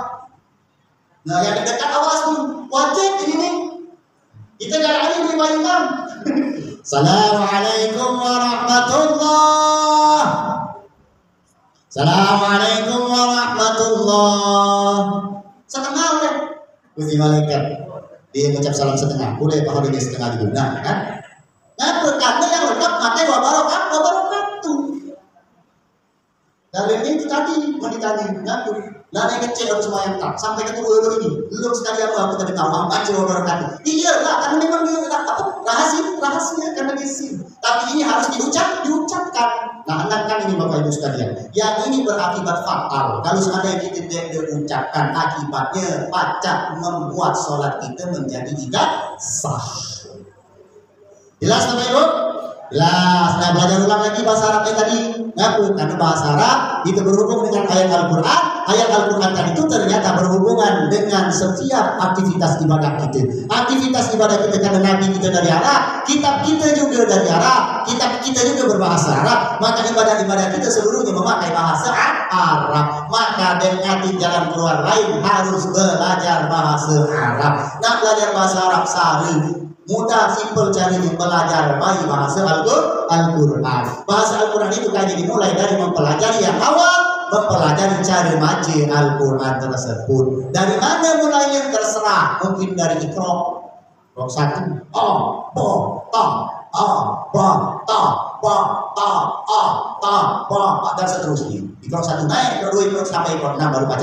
Nah, yang dekat awas tuh wajib ini nih. Kita jangan di imam. Assalamualaikum warahmatullahi. Assalamualaikum warahmatullahi. Setengah udah. Puji malaikat. Dia mengucap salam setengah. Boleh pahala dia setengah juga. Nah, kan? Nah, karena yang lengkap matanya wabarakatuh. Dan ini tadi mau ditanya, ngaku. Nah, yang kecil harus semuanya tak sampai ke tubuh ini. Belum sekali aku tadi tahu apa wabarakatuh. Iya lah, karena memang dia apa rahasia karena dia sim. Tapi ini harus diucapkan. Nah, kan ini Bapak Ibu sekalian. Yang ini berakibat fatal. Kalau seandainya kita tidak diucapkan, akibatnya pacak membuat sholat kita menjadi tidak sah. Jelas Bapak Ibu? Jelas. Nah, belajar ulang lagi bahasa Arabnya tadi. Ngaku, karena bahasa Arab itu berhubung dengan ayat Al-Quran. Ayat Al-Quran tadi itu ternyata berhubungan dengan setiap aktivitas ibadah kita. Aktivitas ibadah kita karena Nabi kita dari Arab, kitab kita juga dari Arab, kitab kita juga berbahasa Arab. Maka ibadah-ibadah kita seluruhnya memakai bahasa Arab. Maka dengan jalan keluar lain harus belajar bahasa Arab. Nah, belajar bahasa Arab sehari mudah, simple caranya belajar baik bahasa Al-Quran. Bahasa Al-Quran itu kayak dimulai dari mempelajari yang awal, mempelajari cara baca Al-Quran tersebut. Dari mana mulainya terserah, mungkin dari Iqra. Rok 1, dan seterusnya. Iqra 1 naik, Iqra 2, Iqra sampai Iqra 6 baru baca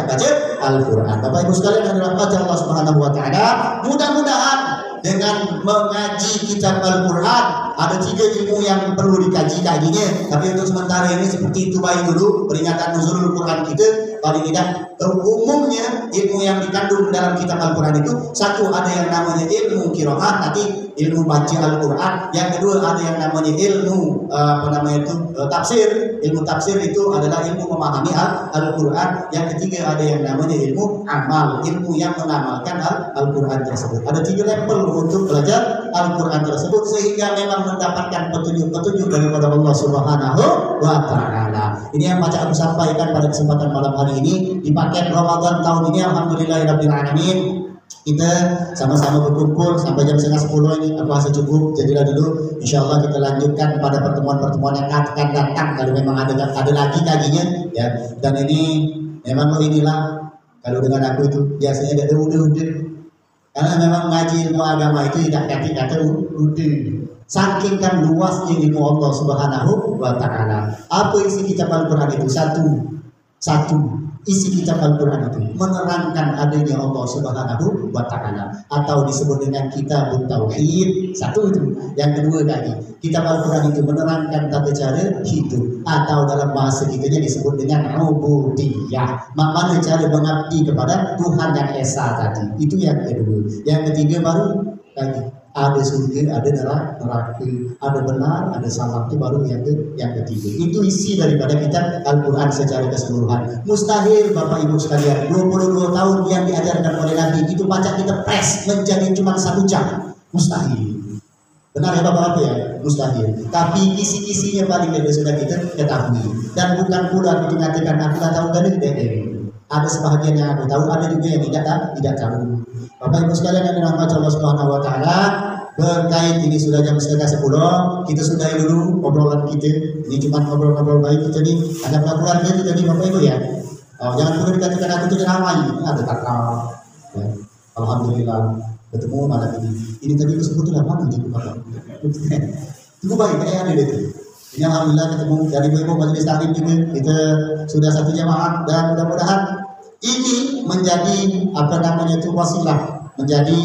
Al-Quran. Bapak Ibu sekalian yang dirahmati Allah Subhanahu wa taala, mudah-mudahan dengan mengaji kitab Al-Quran ada 3 ilmu yang perlu dikaji kajinya. Tapi untuk sementara ini seperti itu baik dulu peringatan nuzulul Quran kita. Paling tidak umumnya ilmu yang dikandung dalam kitab Al-Quran itu satu ada yang namanya ilmu qiraah, nanti ilmu baca Al-Quran. Yang kedua ada yang namanya ilmu tafsir. Ilmu tafsir itu adalah ilmu memahami Al-Quran. Yang ketiga ada yang namanya ilmu amal, ilmu yang mengamalkan Al-Quran tersebut. Ada 3 level untuk belajar Al-Quran tersebut sehingga memang mendapatkan petunjuk-petunjuk daripada Allah Subhanahu wa taala. Ini yang baca aku sampaikan pada kesempatan malam hari ini di paket Ramadan tahun ini. Alhamdulillahirabbil alamin. Kita sama-sama berkumpul sampai jam 9:30 ini. Aku rasa cukup. Jadilah dulu. Insyaallah kita lanjutkan pada pertemuan-pertemuan yang akan datang kalau memang ada lagi kajinya ya. Dan ini memang inilah kalau dengan aku itu biasanya ada udah. Karena memang ngaji ilmu agama itu tidak kata udah. Saking kan luasnya ilmu Allah Subhanahu wa taala. Apa isi kitab Al-Quran itu? Satu, Satu, isi kitab Al-Quran itu menerangkan adanya Allah Subhanahu wa Ta'ala, atau disebut dengan kitabut tauhid. Satu itu. Yang kedua tadi, kitab Al-Quran itu menerangkan tata cara hidup, atau dalam bahasa kitanya disebut dengan ubudiyah, mana cara mengabdi kepada Tuhan yang Esa tadi. Itu yang kedua. Yang ketiga baru lagi ada surga, ada neraka, ada benar, ada salah. Itu baru yang ketiga. Itu isi daripada kitab Al-Quran secara keseluruhan. Mustahil Bapak Ibu sekalian 22 tahun yang diajarkan oleh Nabi itu baca kita press menjadi cuma 1 jam. Mustahil. Benar ya Bapak-Bapak ya? Mustahil. Tapi kisi-kisinya paling tidak sudah kita ketahui. Dan bukan pula kita mengatakan aku tak tahu kan ada sebahagian yang aku tahu, ada juga yang tidak tahu. Bapak Ibu sekalian yang dirahmati Allah Subhanahu wa Ta'ala, berkait ini sudah jam 9:30, kita sudahi dulu obrolan kita. Ini cuma ngobrol-ngobrol baik kita nih. Ada keluarga kita nih Bapak Ibu ya. Jangan perlu dikatakan aku itu ramai, ada takal. Ya. Alhamdulillah ketemu malam ini. Ini tadi kesebutan mana jadi Bapak? Tunggu baik kayak ada itu. Ini alhamdulillah ketemu dari Ibu Majelis Taklim juga. Kita sudah satu jamaah dan mudah-mudahan ini menjadi wasilah, menjadi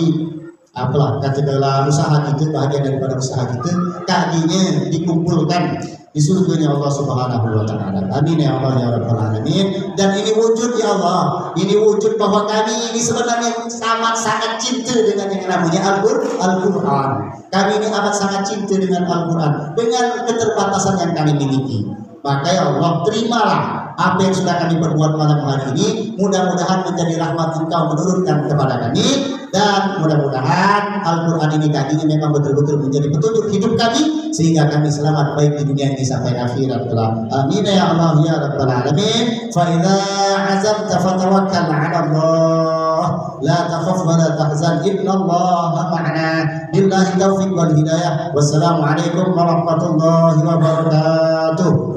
katakanlah usaha kita, bahagian daripada usaha kita, kakinya dikumpulkan di surganya Allah Subhanahu wa Ta'ala. Amin ya Allah ya Rabbal Alamin. Dan ini wujud ya Allah, ini wujud bahwa kami ini sebenarnya sangat cinta dengan yang namanya Al-Quran. Kami ini amat sangat cinta dengan Al-Quran, dengan keterbatasan yang kami miliki. Maka ya Allah, terimalah apa yang sudah kami perbuat malam hari ini. Mudah-mudahan menjadi rahmat Engkau menurunkan kepada kami, dan mudah-mudahan Al-Quran ini kakinya memang betul-betul menjadi petunjuk hidup kami, sehingga kami selamat baik di dunia ini sampai akhirat kelak. Amin ya Allah ya Rabbal Alamin. Fa idza azamta fatawakkal 'ala Allah, la takhaf wa la tahzan, innallaha ma'ana. Billahi taufiq wal hidayah. Wassalamualaikum warahmatullahi wabarakatuh.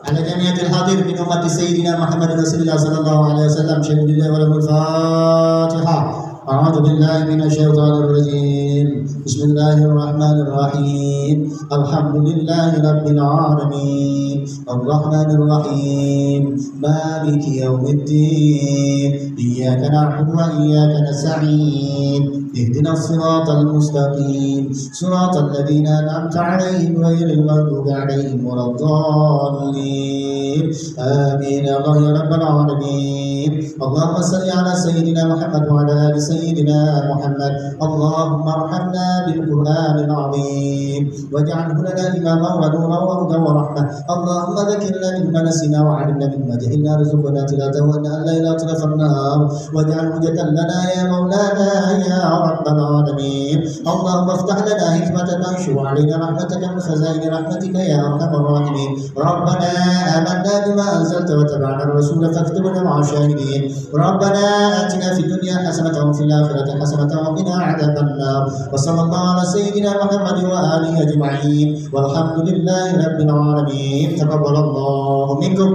على جميع الحاضر من أمة سيدنا محمد رسول الله صلى الله عليه وسلم. شهد الله وله الفاتحة. أعوذ بالله من الشيطان الرجيم. بسم الله الرحمن الرحيم. الحمد لله رب العالمين الرحمن الرحيم مالك يوم الدين. إياك نعبد وإياك نستعين. اهدنا الصراط المستقيم صراط الذين أنعمت عليهم غير المغضوب عليهم ولا الضالين. آمين يا الله يا رب العالمين. اللهم صل على سيدنا محمد وعلى آل سيدنا محمد. اللهم ارحمنا بالقرآن العظيم واجعله لنا إماما ونورا وهدى ورحمة. اللهم ذكرنا مما نسينا وعلمنا مما جهلنا. رزقنا تلاوته وأن لا إله إلا النار. واجعل حجة لنا يا مولانا يا رب العالمين. اللهم افتح لنا حكمة تنشر علينا رحمتك من خزائن رحمتك يا أرحم الراحمين. ربنا آمنا بما أنزلت واتبعنا الرسول فاكتبنا مع الشاهدين. ربنا آتنا في الدنيا حسنة وفي الآخرة حسنة وقنا عذاب النار. وصلى الله على سيدنا محمد وآله أجمعين والحمد لله رب العالمين. تقبل الله منكم.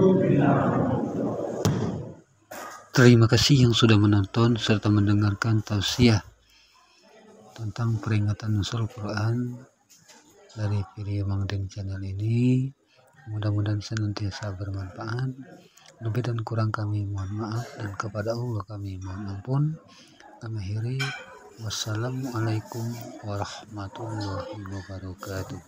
Terima kasih yang sudah menonton serta mendengarkan tausiah tentang peringatan Nuzul Quran dari video Mangden channel ini. Mudah-mudahan senantiasa bermanfaat. Lebih dan kurang kami mohon maaf, dan kepada Allah kami mohon ampun. Kami akhiri, wassalamualaikum warahmatullahi wabarakatuh.